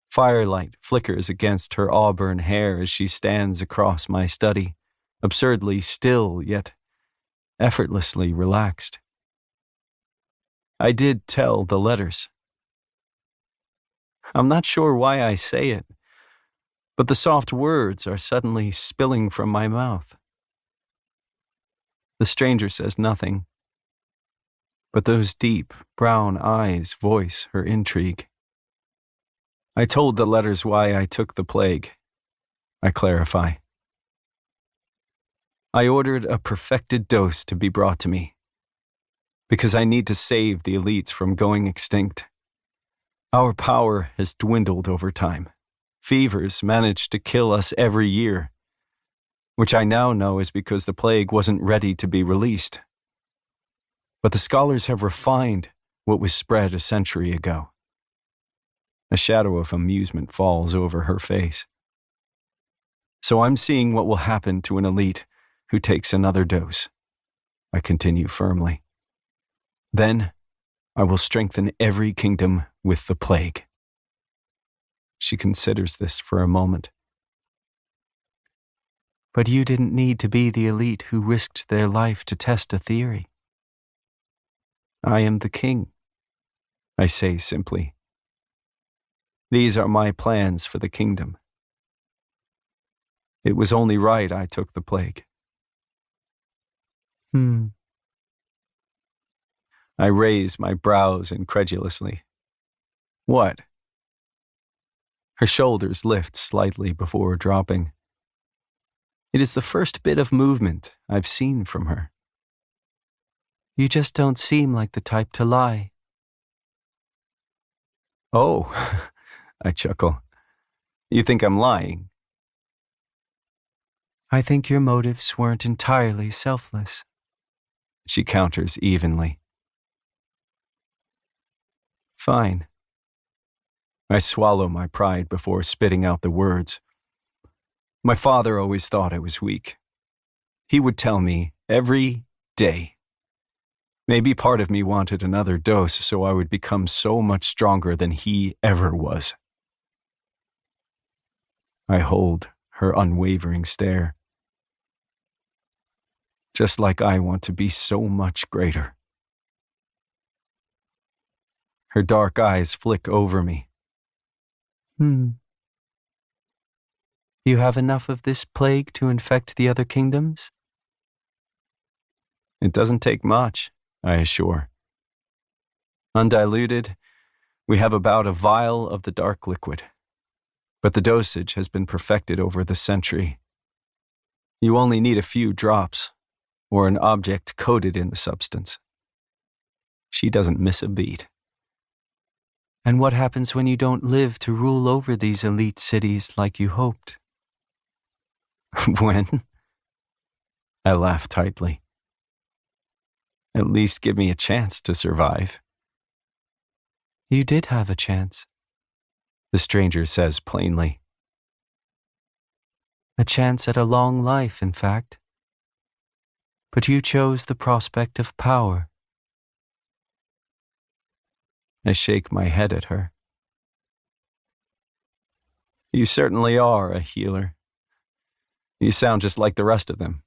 Firelight flickers against her auburn hair as she stands across my study, absurdly still yet effortlessly relaxed. I did tell the letters. I'm not sure why I say it, but the soft words are suddenly spilling from my mouth. The stranger says nothing, but those deep brown eyes voice her intrigue. I told the letters why I took the plague, I clarify. I ordered a perfected dose to be brought to me, because I need to save the elites from going extinct. Our power has dwindled over time. Fevers manage to kill us every year, which I now know is because the plague wasn't ready to be released. But the scholars have refined what was spread a century ago. A shadow of amusement falls over her face. So I'm seeing what will happen to an elite who takes another dose, I continue firmly. Then I will strengthen every kingdom with the plague. She considers this for a moment. But you didn't need to be the elite who risked their life to test a theory. I am the king, I say simply. These are my plans for the kingdom. It was only right I took the plague. I raise my brows incredulously. What? Her shoulders lift slightly before dropping. It is the first bit of movement I've seen from her. You just don't seem like the type to lie. Oh, I chuckle. You think I'm lying? I think your motives weren't entirely selfless. She counters evenly. Fine. I swallow my pride before spitting out the words. My father always thought I was weak. He would tell me every day. Maybe part of me wanted another dose so I would become so much stronger than he ever was. I hold her unwavering stare. Just like I want to be so much greater. Her dark eyes flick over me. You have enough of this plague to infect the other kingdoms? It doesn't take much, I assure. Undiluted, we have about a vial of the dark liquid, but the dosage has been perfected over the century. You only need a few drops, or an object coated in the substance. She doesn't miss a beat. And what happens when you don't live to rule over these elite cities like you hoped? When? I laugh tightly. At least give me a chance to survive." "You did have a chance," the stranger says plainly. "A chance at a long life, in fact. But you chose the prospect of power." I shake my head at her. "You certainly are a healer. You sound just like the rest of them."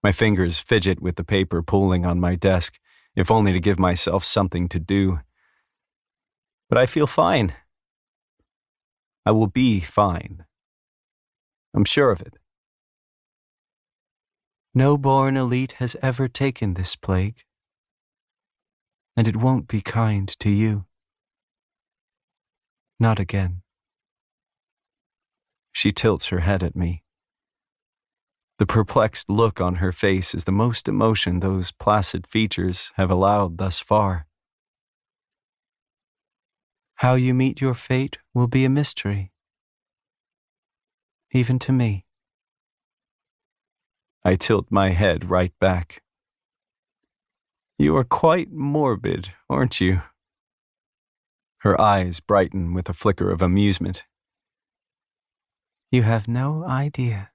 My fingers fidget with the paper pooling on my desk, if only to give myself something to do. But I feel fine. I will be fine. I'm sure of it. No born elite has ever taken this plague, and it won't be kind to you. Not again. She tilts her head at me. The perplexed look on her face is the most emotion those placid features have allowed thus far. How you meet your fate will be a mystery, even to me. I tilt my head right back. You are quite morbid, aren't you? Her eyes brighten with a flicker of amusement. You have no idea.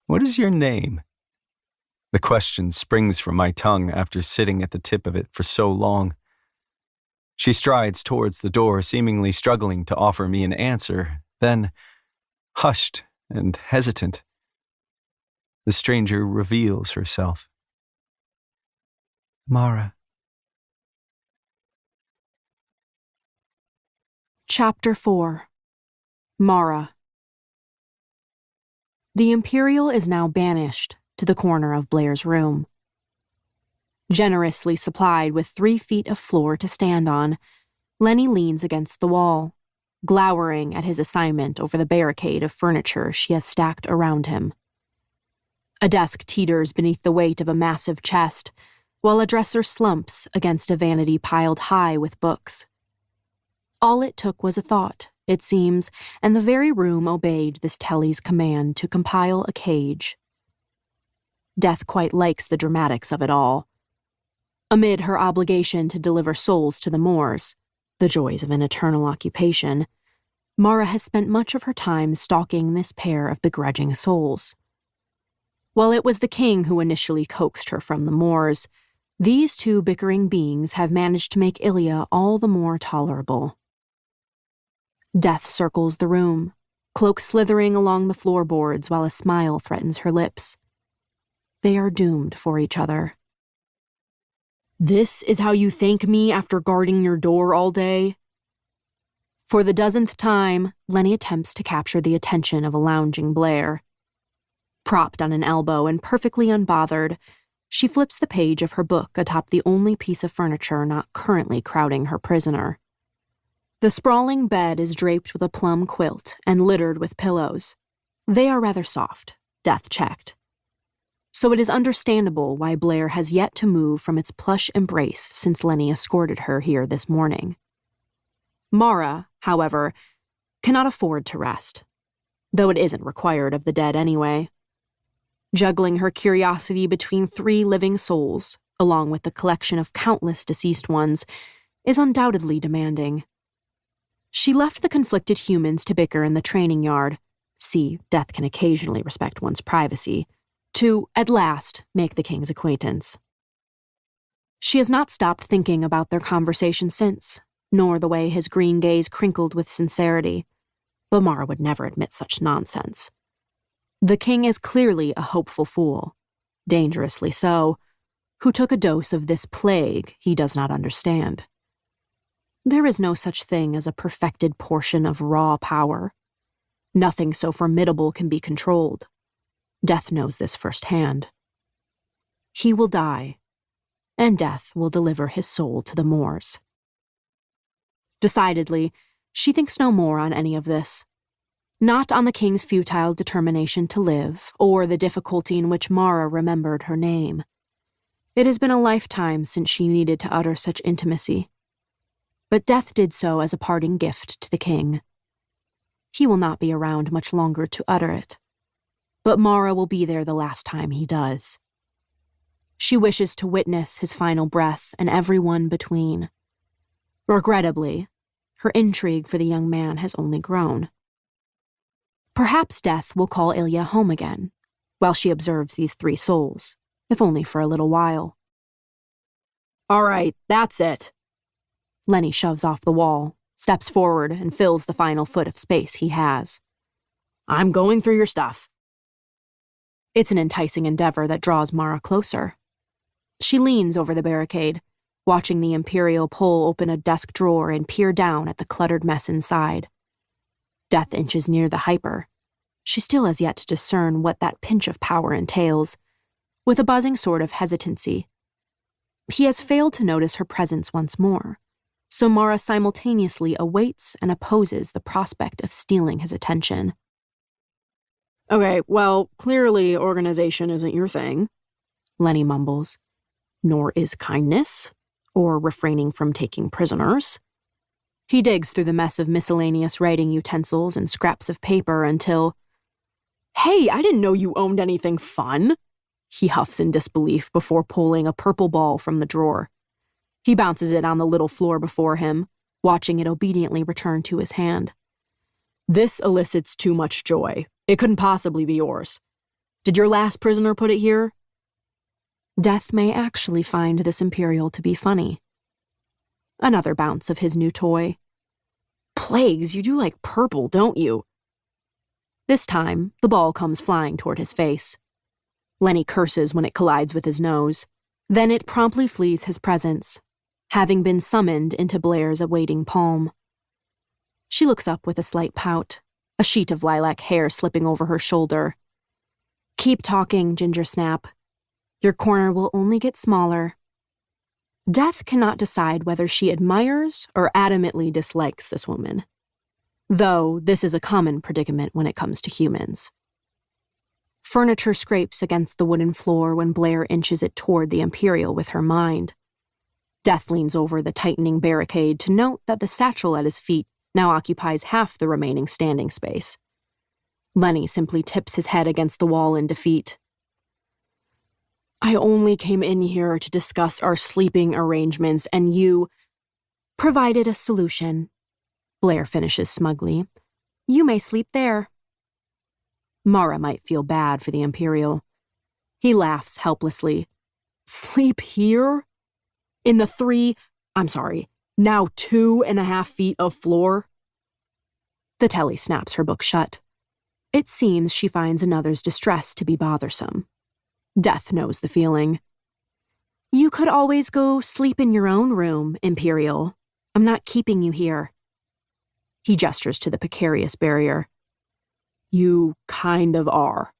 What is your name? The question springs from my tongue after sitting at the tip of it for so long. She strides towards the door, seemingly struggling to offer me an answer, then, hushed and hesitant, the stranger reveals herself. Mara. Chapter 4. Mara. The Imperial is now banished to the corner of Blair's room. Generously supplied with 3 feet of floor to stand on, Lenny leans against the wall, glowering at his assignment over the barricade of furniture she has stacked around him. A desk teeters beneath the weight of a massive chest, while a dresser slumps against a vanity piled high with books. All it took was a thought, it seems, and the very room obeyed this Telly's command to compile a cage. Death quite likes the dramatics of it all. Amid her obligation to deliver souls to the Moors, the joys of an eternal occupation, Mara has spent much of her time stalking this pair of begrudging souls. While it was the king who initially coaxed her from the Moors, these 2 bickering beings have managed to make Ilya all the more tolerable. Death circles the room, cloak slithering along the floorboards while a smile threatens her lips. They are doomed for each other. This is how you thank me after guarding your door all day? For the dozenth time, Lenny attempts to capture the attention of a lounging Blair. Propped on an elbow and perfectly unbothered, she flips the page of her book atop the only piece of furniture not currently crowding her prisoner. The sprawling bed is draped with a plum quilt and littered with pillows. They are rather soft, Death checked. So it is understandable why Blair has yet to move from its plush embrace since Lenny escorted her here this morning. Mara, however, cannot afford to rest, though it isn't required of the dead anyway. Juggling her curiosity between 3 living souls, along with the collection of countless deceased ones, is undoubtedly demanding. She left the conflicted humans to bicker in the training yard, see, Death can occasionally respect one's privacy, to, at last, make the king's acquaintance. She has not stopped thinking about their conversation since, nor the way his green gaze crinkled with sincerity, but Mara would never admit such nonsense. The king is clearly a hopeful fool, dangerously so, who took a dose of this plague he does not understand. There is no such thing as a perfected portion of raw power. Nothing so formidable can be controlled. Death knows this firsthand. He will die, and Death will deliver his soul to the Moors. Decidedly, she thinks no more on any of this. Not on the king's futile determination to live, or the difficulty in which Mara remembered her name. It has been a lifetime since she needed to utter such intimacy. But Death did so as a parting gift to the king. He will not be around much longer to utter it, but Mara will be there the last time he does. She wishes to witness his final breath and everyone between. Regrettably, her intrigue for the young man has only grown. Perhaps death will call Ilya home again, while she observes these three souls, if only for a little while. All right, that's it. Lenny shoves off the wall, steps forward, and fills the final foot of space he has. I'm going through your stuff. It's an enticing endeavor that draws Mara closer. She leans over the barricade, watching the Imperial pull open a desk drawer and peer down at the cluttered mess inside. Death inches near the hyper. She still has yet to discern what that pinch of power entails, with a buzzing sort of hesitancy. He has failed to notice her presence once more, so Mara simultaneously awaits and opposes the prospect of stealing his attention. Okay, well, clearly organization isn't your thing, Lenny mumbles. Nor is kindness, or refraining from taking prisoners. He digs through the mess of miscellaneous writing utensils and scraps of paper until, Hey, I didn't know you owned anything fun, he huffs in disbelief before pulling a purple ball from the drawer. He bounces it on the little floor before him, watching it obediently return to his hand. This elicits too much joy. It couldn't possibly be yours. Did your last prisoner put it here? Death may actually find this Imperial to be funny. Another bounce of his new toy. Plagues, you do like purple, don't you? This time, the ball comes flying toward his face. Lenny curses when it collides with his nose. Then it promptly flees his presence, having been summoned into Blair's awaiting palm. She looks up with a slight pout, a sheet of lilac hair slipping over her shoulder. Keep talking, Ginger Snap. Your corner will only get smaller. Death cannot decide whether she admires or adamantly dislikes this woman, though this is a common predicament when it comes to humans. Furniture scrapes against the wooden floor when Blair inches it toward the Imperial with her mind. Death leans over the tightening barricade to note that the satchel at his feet now occupies half the remaining standing space. Lenny simply tips his head against the wall in defeat. I only came in here to discuss our sleeping arrangements, and you provided a solution. Blair finishes smugly. You may sleep there. Mara might feel bad for the Imperial. He laughs helplessly. Sleep here? In the now 2.5 feet of floor? The telly snaps her book shut. It seems she finds another's distress to be bothersome. Death knows the feeling. You could always go sleep in your own room, Imperial. I'm not keeping you here. He gestures to the precarious barrier. You kind of are.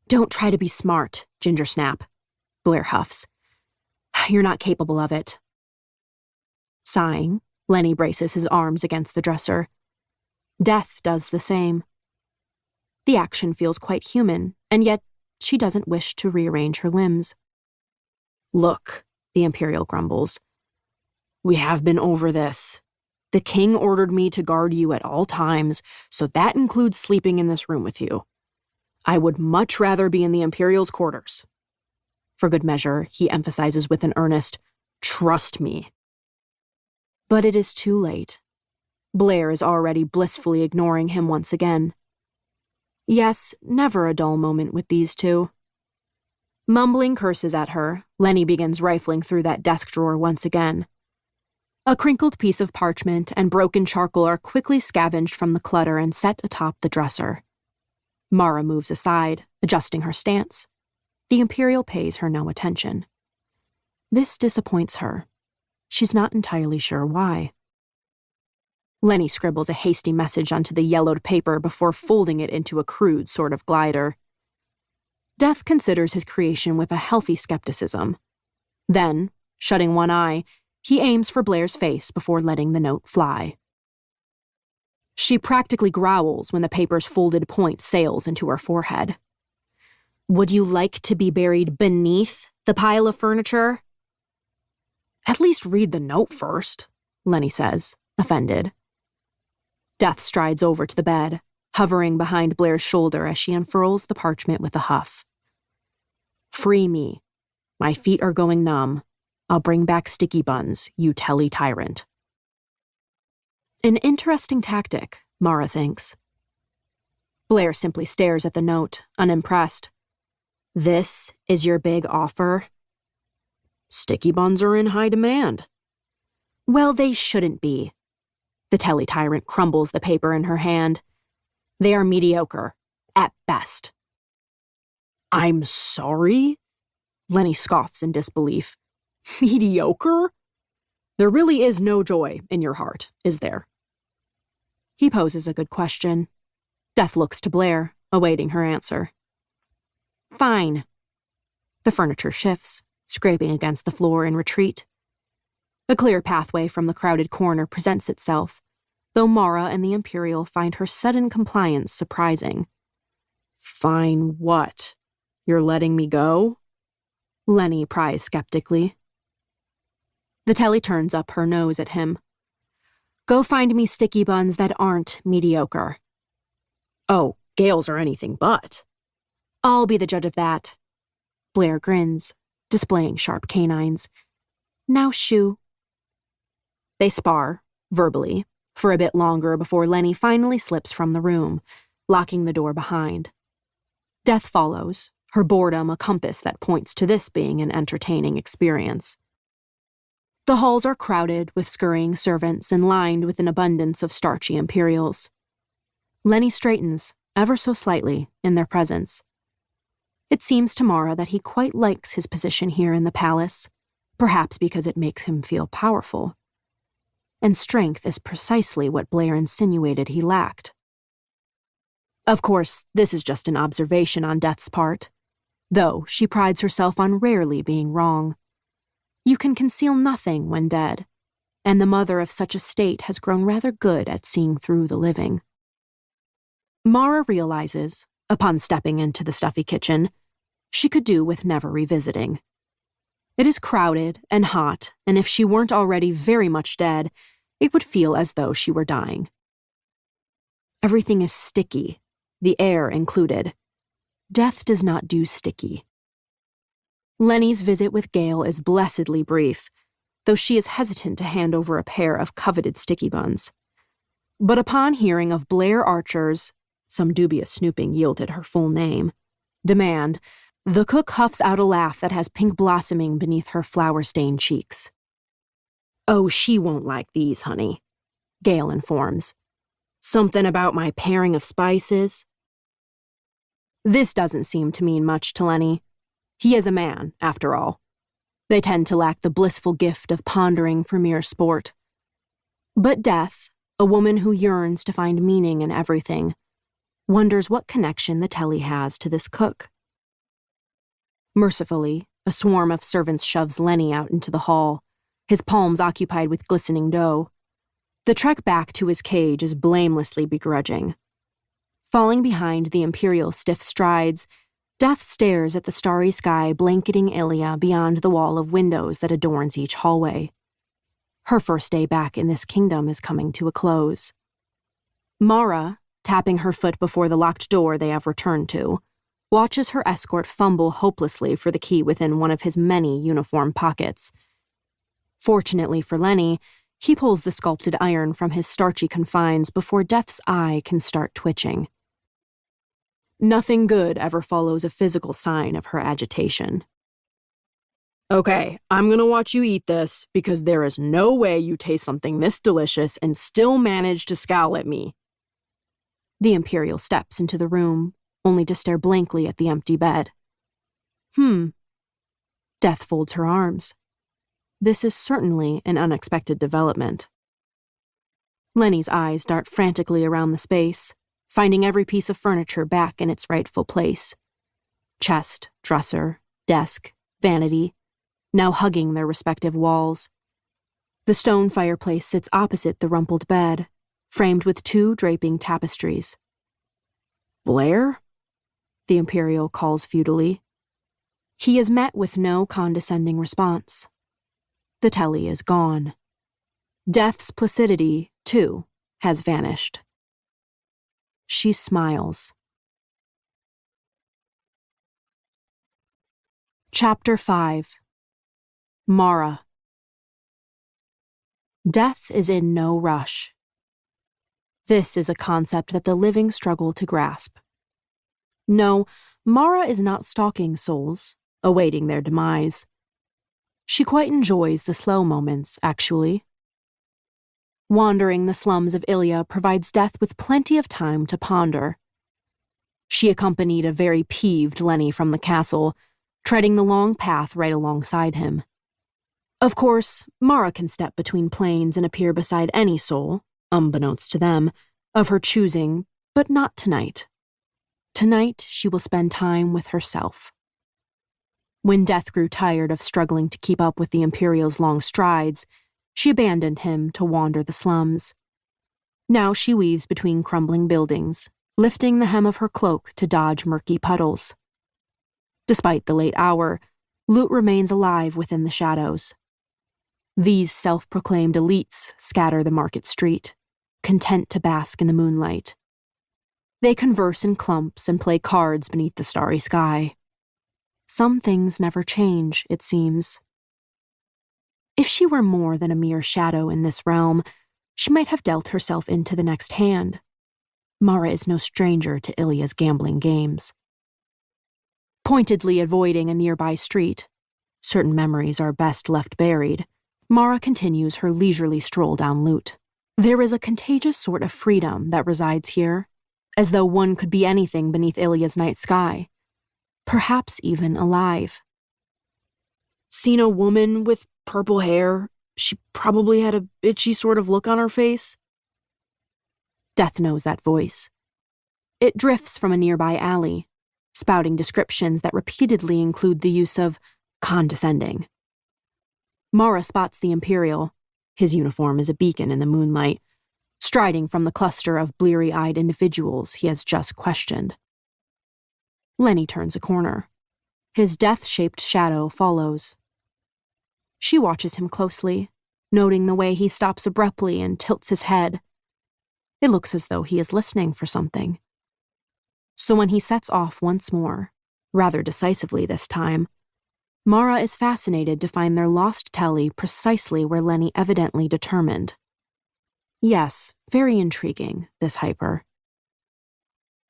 Don't try to be smart, Ginger Snap, Blair huffs. You're not capable of it. Sighing, Lenny braces his arms against the dresser. Death does the same. The action feels quite human, and yet she doesn't wish to rearrange her limbs. Look, the Imperial grumbles. We have been over this. The king ordered me to guard you at all times, so that includes sleeping in this room with you. I would much rather be in the Imperial's quarters. For good measure, he emphasizes with an earnest, trust me. But it is too late. Blair is already blissfully ignoring him once again. Yes, never a dull moment with these two. Mumbling curses at her, Lenny begins rifling through that desk drawer once again. A crinkled piece of parchment and broken charcoal are quickly scavenged from the clutter and set atop the dresser. Mara moves aside, adjusting her stance. The Imperial pays her no attention. This disappoints her. She's not entirely sure why. Lenny scribbles a hasty message onto the yellowed paper before folding it into a crude sort of glider. Death considers his creation with a healthy skepticism. Then, shutting one eye, he aims for Blair's face before letting the note fly. She practically growls when the paper's folded point sails into her forehead. Would you like to be buried beneath the pile of furniture? At least read the note first, Lenny says, offended. Death strides over to the bed, hovering behind Blair's shoulder as she unfurls the parchment with a huff. Free me. My feet are going numb. I'll bring back sticky buns, you telly tyrant. An interesting tactic, Mara thinks. Blair simply stares at the note, unimpressed. This is your big offer? Sticky buns are in high demand. Well, they shouldn't be. The telly tyrant crumbles the paper in her hand. They are mediocre, at best. I'm sorry? Lenny scoffs in disbelief. Mediocre? There really is no joy in your heart, is there? He poses a good question. Death looks to Blair, awaiting her answer. Fine. The furniture shifts, scraping against the floor in retreat. A clear pathway from the crowded corner presents itself, though Mara and the Imperial find her sudden compliance surprising. Fine what? You're letting me go? Lenny pries skeptically. The telly turns up her nose at him. Go find me sticky buns that aren't mediocre. Oh, Gale's are anything but. I'll be the judge of that. Blair grins, displaying sharp canines. Now shoo. They spar, verbally, for a bit longer before Lenny finally slips from the room, locking the door behind. Death follows, her boredom a compass that points to this being an entertaining experience. The halls are crowded with scurrying servants and lined with an abundance of starchy Imperials. Lenny straightens, ever so slightly, in their presence. It seems to Mara that he quite likes his position here in the palace, perhaps because it makes him feel powerful. And strength is precisely what Blair insinuated he lacked. Of course, this is just an observation on Death's part, though she prides herself on rarely being wrong. You can conceal nothing when dead, and the mother of such a state has grown rather good at seeing through the living. Mara realizes, upon stepping into the stuffy kitchen, she could do with never revisiting. It is crowded and hot, and if she weren't already very much dead, it would feel as though she were dying. Everything is sticky, the air included. Death does not do sticky. Lenny's visit with Gale is blessedly brief, though she is hesitant to hand over a pair of coveted sticky buns. But upon hearing of Blair Archer's, some dubious snooping yielded her full name, demand, the cook huffs out a laugh that has pink blossoming beneath her flour-stained cheeks. Oh, she won't like these, honey, Gale informs. Something about my pairing of spices? This doesn't seem to mean much to Lenny. He is a man, after all. They tend to lack the blissful gift of pondering for mere sport. But Death, a woman who yearns to find meaning in everything, wonders what connection the telly has to this cook. Mercifully, a swarm of servants shoves Lenny out into the hall, his palms occupied with glistening dough. The trek back to his cage is blamelessly begrudging. Falling behind the Imperial stiff strides, Death stares at the starry sky blanketing Ilia beyond the wall of windows that adorns each hallway. Her first day back in this kingdom is coming to a close. Mara, tapping her foot before the locked door they have returned to, watches her escort fumble hopelessly for the key within one of his many uniform pockets. Fortunately for Lenny, he pulls the sculpted iron from his starchy confines before Death's eye can start twitching. Nothing good ever follows a physical sign of her agitation. Okay, I'm gonna watch you eat this, because there is no way you taste something this delicious and still manage to scowl at me. The Imperial steps into the room, only to stare blankly at the empty bed. Death folds her arms. This is certainly an unexpected development. Lenny's eyes dart frantically around the space, finding every piece of furniture back in its rightful place. Chest, dresser, desk, vanity, now hugging their respective walls. The stone fireplace sits opposite the rumpled bed, framed with 2 draping tapestries. Blair? The Imperial calls futilely. He is met with no condescending response. The telly is gone. Death's placidity, too, has vanished. She smiles. Chapter 5. Mara. Death is in no rush. This is a concept that the living struggle to grasp. No, Mara is not stalking souls, awaiting their demise. She quite enjoys the slow moments, actually. Wandering the slums of Ilya provides Death with plenty of time to ponder. She accompanied a very peeved Lenny from the castle, treading the long path right alongside him. Of course, Mara can step between planes and appear beside any soul, unbeknownst to them, of her choosing, but not tonight. Tonight, she will spend time with herself. When Death grew tired of struggling to keep up with the Imperial's long strides, she abandoned him to wander the slums. Now she weaves between crumbling buildings, lifting the hem of her cloak to dodge murky puddles. Despite the late hour, loot remains alive within the shadows. These self-proclaimed elites scatter the market street, content to bask in the moonlight. They converse in clumps and play cards beneath the starry sky. Some things never change, it seems. If she were more than a mere shadow in this realm, she might have dealt herself into the next hand. Mara is no stranger to Ilya's gambling games. Pointedly avoiding a nearby street, certain memories are best left buried, Mara continues her leisurely stroll down loot. There is a contagious sort of freedom that resides here, as though one could be anything beneath Ilya's night sky, perhaps even alive. Seen a woman with purple hair? She probably had a bitchy sort of look on her face. Death knows that voice. It drifts from a nearby alley, spouting descriptions that repeatedly include the use of condescending. Mara spots the Imperial. His uniform is a beacon in the moonlight, striding from the cluster of bleary-eyed individuals he has just questioned. Lenny turns a corner. His death-shaped shadow follows. She watches him closely, noting the way he stops abruptly and tilts his head. It looks as though he is listening for something. So when he sets off once more, rather decisively this time, Mara is fascinated to find their lost telly precisely where Lenny evidently determined. Yes, very intriguing, this hyper.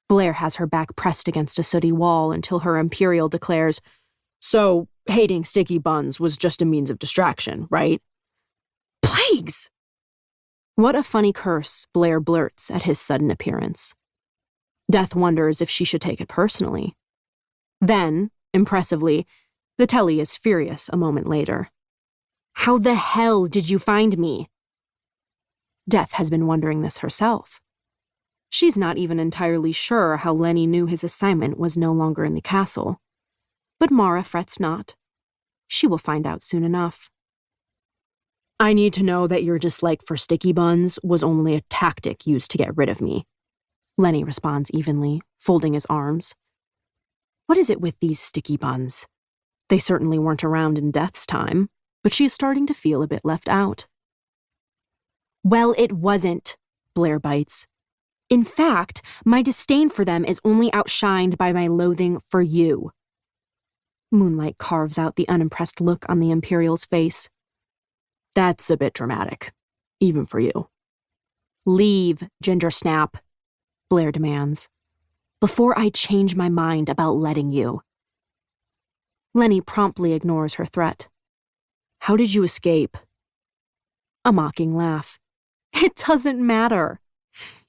Blair has her back pressed against a sooty wall until her Imperial declares, "So, hating sticky buns was just a means of distraction, right?" Plagues! What a funny curse, Blair blurts at his sudden appearance. Death wonders if she should take it personally. Then, impressively, the telly is furious a moment later. "How the hell did you find me?" Death has been wondering this herself. She's not even entirely sure how Lenny knew his assignment was no longer in the castle. But Mara frets not. She will find out soon enough. "I need to know that your dislike for sticky buns was only a tactic used to get rid of me," Lenny responds evenly, folding his arms. What is it with these sticky buns? They certainly weren't around in Death's time, but she is starting to feel a bit left out. "Well, it wasn't," Blair bites. "In fact, my disdain for them is only outshined by my loathing for you." Moonlight carves out the unimpressed look on the Imperial's face. "That's a bit dramatic, even for you." "Leave, Ginger Snap," Blair demands, "before I change my mind about letting you." Lenny promptly ignores her threat. "How did you escape?" A mocking laugh. "It doesn't matter.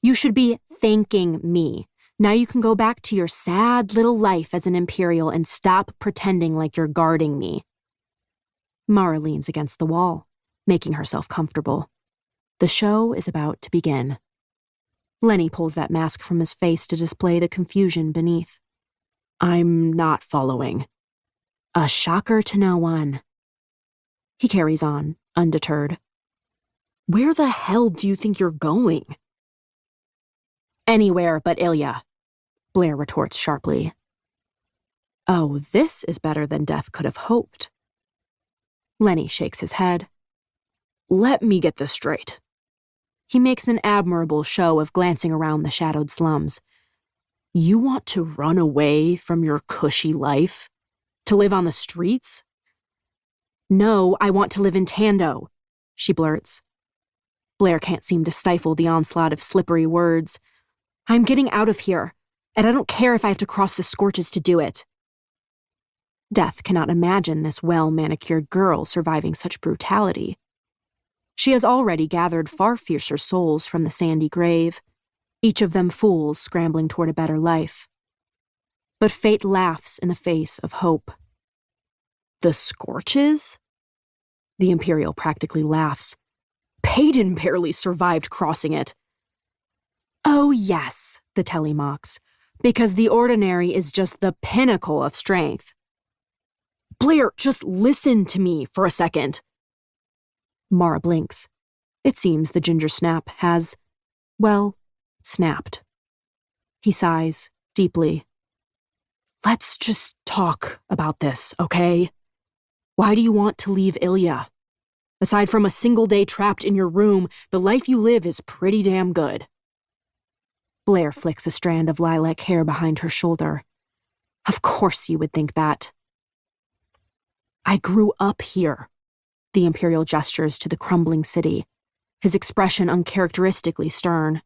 You should be thanking me. Now you can go back to your sad little life as an Imperial and stop pretending like you're guarding me." Mara leans against the wall, making herself comfortable. The show is about to begin. Lenny pulls that mask from his face to display the confusion beneath. "I'm not following." A shocker to no one. He carries on, undeterred. "Where the hell do you think you're going?" "Anywhere but Ilya," Blair retorts sharply. Oh, this is better than Death could have hoped. Lenny shakes his head. "Let me get this straight." He makes an admirable show of glancing around the shadowed slums. "You want to run away from your cushy life? To live on the streets? No, I want to live in Tando, she blurts. Blair can't seem to stifle the onslaught of slippery words. I'm getting out of here, and I don't care if I have to cross the scorches to do it. Death cannot imagine this well-manicured girl surviving such brutality. She has already gathered far fiercer souls from the sandy grave, each of them fools scrambling toward a better life. But fate laughs in the face of hope. The scorches? The Imperial practically laughs. Payton barely survived crossing it. Oh yes, the Telly mocks, because the ordinary is just the pinnacle of strength. Blair, just listen to me for a second. Mara blinks. It seems the ginger snap has, well, snapped. He sighs, deeply. Let's just talk about this, okay? Why do you want to leave Ilya? Aside from a single day trapped in your room, the life you live is pretty damn good. Blair flicks a strand of lilac hair behind her shoulder. Of course you would think that. I grew up here. The Imperial gestures to the crumbling city, his expression uncharacteristically stern.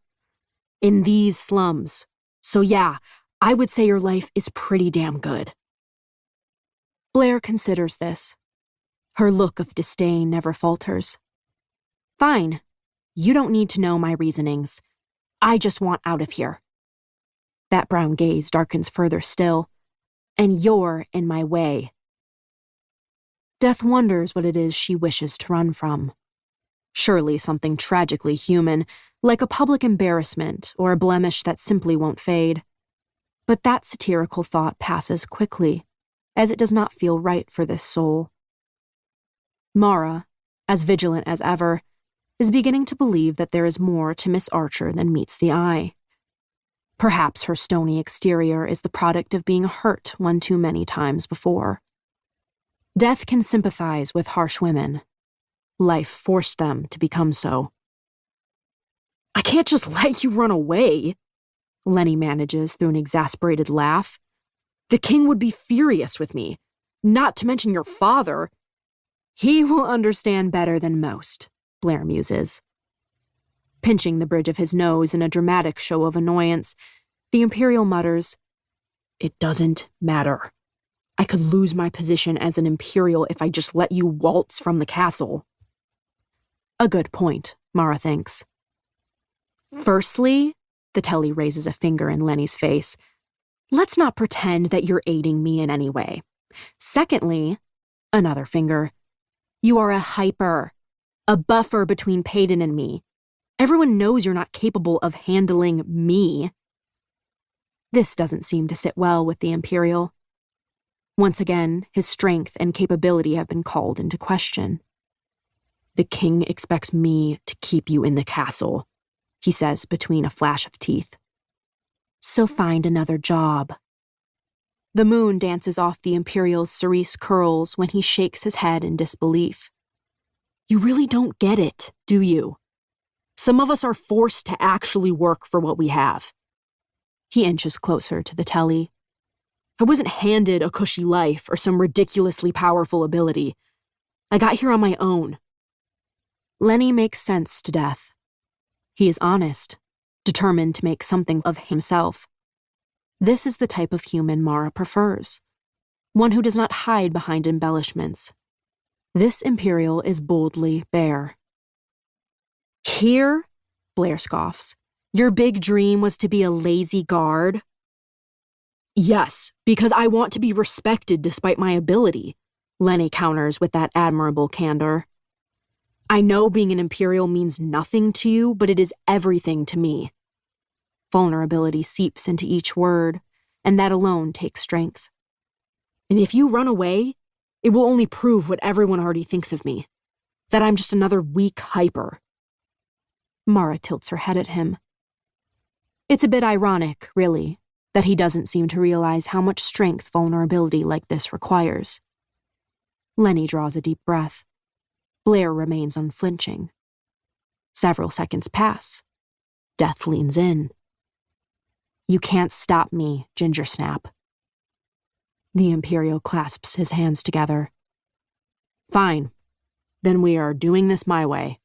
In these slums. So yeah, I would say your life is pretty damn good. Blair considers this. Her look of disdain never falters. Fine. You don't need to know my reasonings. I just want out of here. That brown gaze darkens further still. And you're in my way. Death wonders what it is she wishes to run from. Surely something tragically human, like a public embarrassment or a blemish that simply won't fade. But that satirical thought passes quickly, as it does not feel right for this soul. Mara, as vigilant as ever, is beginning to believe that there is more to Miss Archer than meets the eye. Perhaps her stony exterior is the product of being hurt one too many times before. Death can sympathize with harsh women. Life forced them to become so. I can't just let you run away, Lenny manages through an exasperated laugh. The king would be furious with me, not to mention your father. He will understand better than most, Blair muses. Pinching the bridge of his nose in a dramatic show of annoyance, the Imperial mutters, It doesn't matter. I could lose my position as an Imperial if I just let you waltz from the castle. A good point, Mara thinks. Firstly, the Telly raises a finger in Lenny's face. Let's not pretend that you're aiding me in any way. Secondly, another finger. You are a hyper, a buffer between Payton and me. Everyone knows you're not capable of handling me. This doesn't seem to sit well with the Imperial. Once again, his strength and capability have been called into question. The king expects me to keep you in the castle, he says between a flash of teeth. So find another job. The moon dances off the Imperial's cerise curls when he shakes his head in disbelief. You really don't get it, do you? Some of us are forced to actually work for what we have. He inches closer to the Telly. I wasn't handed a cushy life or some ridiculously powerful ability. I got here on my own. Lenny makes sense to Death. He is honest, determined to make something of himself. This is the type of human Mara prefers, one who does not hide behind embellishments. This Imperial is boldly bare. Here, Blair scoffs, your big dream was to be a lazy guard? Yes, because I want to be respected despite my ability, Lenny counters with that admirable candor. I know being an Imperial means nothing to you, but it is everything to me. Vulnerability seeps into each word, and that alone takes strength. And if you run away, it will only prove what everyone already thinks of me, that I'm just another weak hyper. Mara tilts her head at him. It's a bit ironic, really, that he doesn't seem to realize how much strength vulnerability like this requires. Lenny draws a deep breath. Blair remains unflinching. Several seconds pass. Death leans in. You can't stop me, Ginger Snap. The Imperial clasps his hands together. Fine. Then we are doing this my way.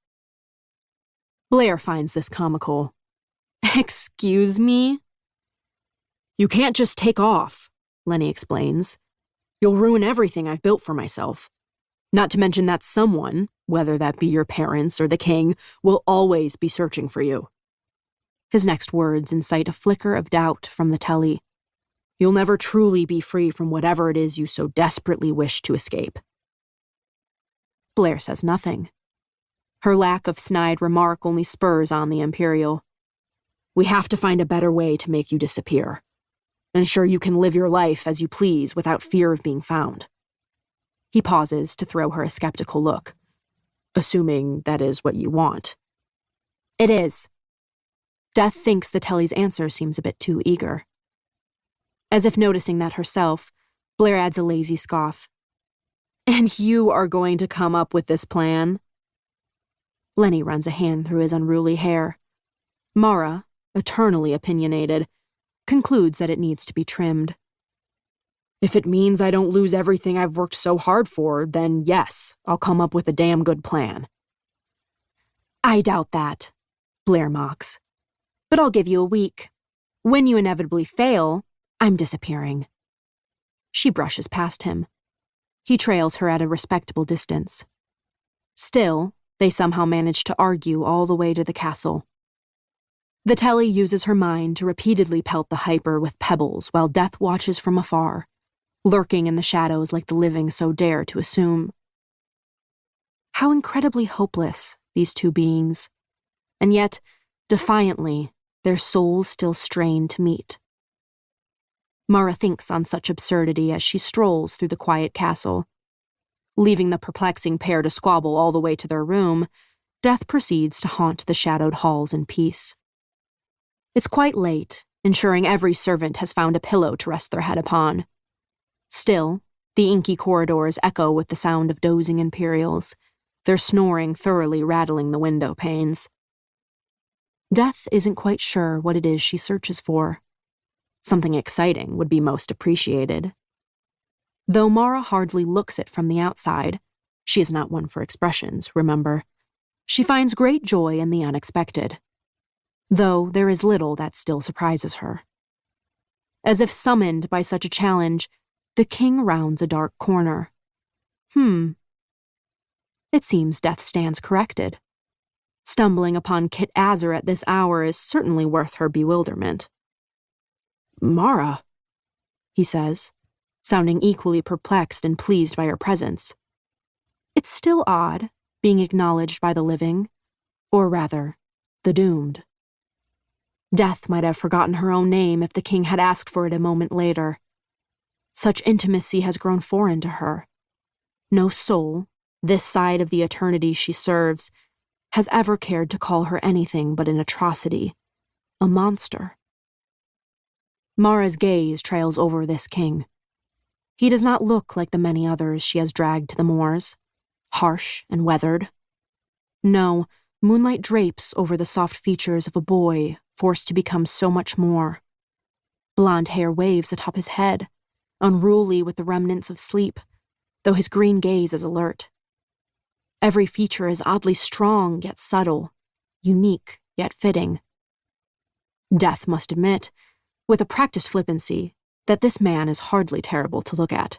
Blair finds this comical. Excuse me? You can't just take off, Lenny explains. You'll ruin everything I've built for myself. Not to mention that someone, whether that be your parents or the king, will always be searching for you. His next words incite a flicker of doubt from the telly. You'll never truly be free from whatever it is you so desperately wish to escape. Blair says nothing. Her lack of snide remark only spurs on the Imperial. We have to find a better way to make you disappear. Ensure you can live your life as you please without fear of being found. He pauses to throw her a skeptical look. Assuming that is what you want. It is. Death thinks the telly's answer seems a bit too eager. As if noticing that herself, Blair adds a lazy scoff. And you are going to come up with this plan? Lenny runs a hand through his unruly hair. Mara, eternally opinionated, concludes that it needs to be trimmed. If it means I don't lose everything I've worked so hard for, then yes, I'll come up with a damn good plan. I doubt that, Blair mocks. But I'll give you a week. When you inevitably fail, I'm disappearing. She brushes past him. He trails her at a respectable distance. Still, they somehow manage to argue all the way to the castle. The telly uses her mind to repeatedly pelt the hyper with pebbles while Death watches from afar, lurking in the shadows like the living so dare to assume. How incredibly hopeless, these two beings, and yet, defiantly, their souls still strain to meet. Mara thinks on such absurdity as she strolls through the quiet castle. Leaving the perplexing pair to squabble all the way to their room, Death proceeds to haunt the shadowed halls in peace. It's quite late, ensuring every servant has found a pillow to rest their head upon. Still, the inky corridors echo with the sound of dozing Imperials, their snoring thoroughly rattling the window panes. Death isn't quite sure what it is she searches for. Something exciting would be most appreciated. Though Mara hardly looks it from the outside, she is not one for expressions, remember. She finds great joy in the unexpected. Though there is little that still surprises her. As if summoned by such a challenge, the king rounds a dark corner. It seems Death stands corrected. Stumbling upon Kit Azar at this hour is certainly worth her bewilderment. Mara, he says, sounding equally perplexed and pleased by her presence. It's still odd, being acknowledged by the living, or rather, the doomed. Death might have forgotten her own name if the king had asked for it a moment later. Such intimacy has grown foreign to her. No soul, this side of the eternity she serves, has ever cared to call her anything but an atrocity, a monster. Mara's gaze trails over this king. He does not look like the many others she has dragged to the moors, harsh and weathered. No, moonlight drapes over the soft features of a boy forced to become so much more. Blonde hair waves atop his head, unruly with the remnants of sleep, though his green gaze is alert. Every feature is oddly strong yet subtle, unique yet fitting. Death must admit, with a practiced flippancy, that this man is hardly terrible to look at.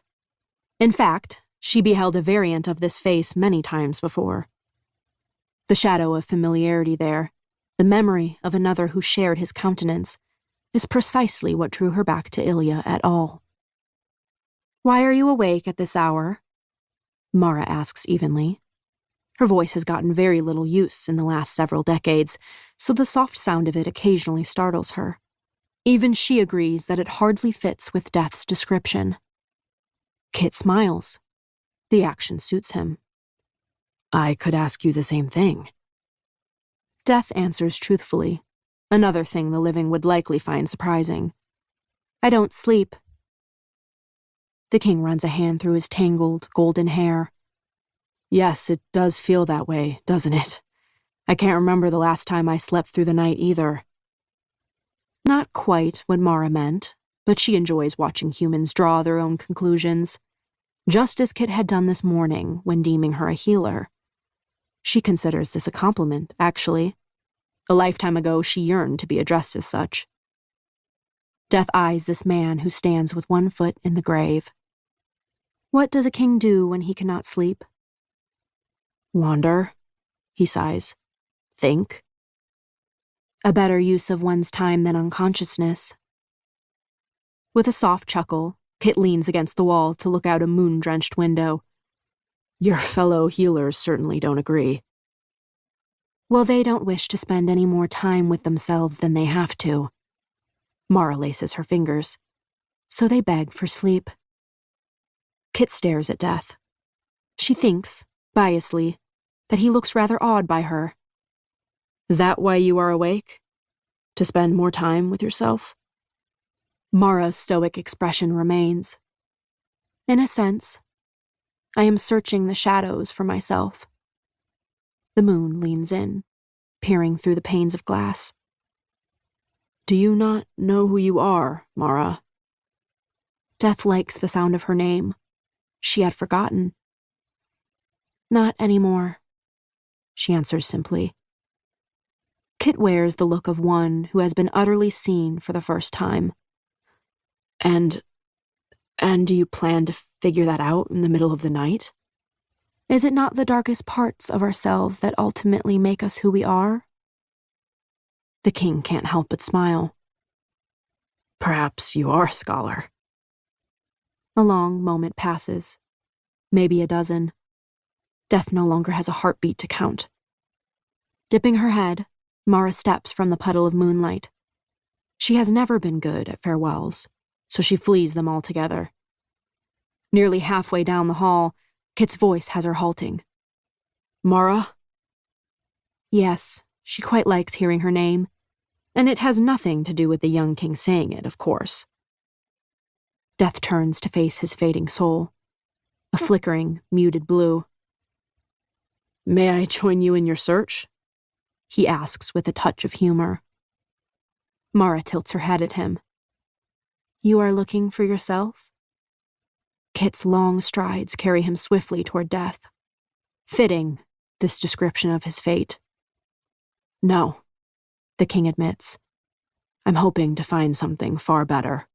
In fact, she beheld a variant of this face many times before. The shadow of familiarity there, the memory of another who shared his countenance, is precisely what drew her back to Ilya at all. Why are you awake at this hour? Mara asks evenly. Her voice has gotten very little use in the last several decades, so the soft sound of it occasionally startles her. Even she agrees that it hardly fits with Death's description. Kit smiles. The action suits him. I could ask you the same thing. Death answers truthfully, another thing the living would likely find surprising. I don't sleep. The king runs a hand through his tangled, golden hair. Yes, it does feel that way, doesn't it? I can't remember the last time I slept through the night either. Not quite what Mara meant, but she enjoys watching humans draw their own conclusions, just as Kit had done this morning when deeming her a healer. She considers this a compliment, actually. A lifetime ago, she yearned to be addressed as such. Death eyes this man who stands with one foot in the grave. What does a king do when he cannot sleep? Wander, he sighs. Think. A better use of one's time than unconsciousness. With a soft chuckle, Kit leans against the wall to look out a moon-drenched window. Your fellow healers certainly don't agree. Well, they don't wish to spend any more time with themselves than they have to. Mara laces her fingers, so they beg for sleep. Kit stares at Death. She thinks, biasly, that he looks rather awed by her. Is that why you are awake? To spend more time with yourself? Mara's stoic expression remains. In a sense, I am searching the shadows for myself. The moon leans in, peering through the panes of glass. Do you not know who you are, Mara? Death likes the sound of her name. She had forgotten. Not anymore, she answers simply. Kit wears the look of one who has been utterly seen for the first time. And do you plan to figure that out in the middle of the night? Is it not the darkest parts of ourselves that ultimately make us who we are? The king can't help but smile. Perhaps you are a scholar. A long moment passes, maybe a dozen. Death no longer has a heartbeat to count. Dipping her head, Mara steps from the puddle of moonlight. She has never been good at farewells, so she flees them altogether. Nearly halfway down the hall, Kit's voice has her halting. Mara? Yes, she quite likes hearing her name, and it has nothing to do with the young king saying it, of course. Death turns to face his fading soul, a flickering, muted blue. May I join you in your search? He asks with a touch of humor. Mara tilts her head at him. You are looking for yourself? Kit's long strides carry him swiftly toward Death. Fitting, this description of his fate. No, the king admits. I'm hoping to find something far better.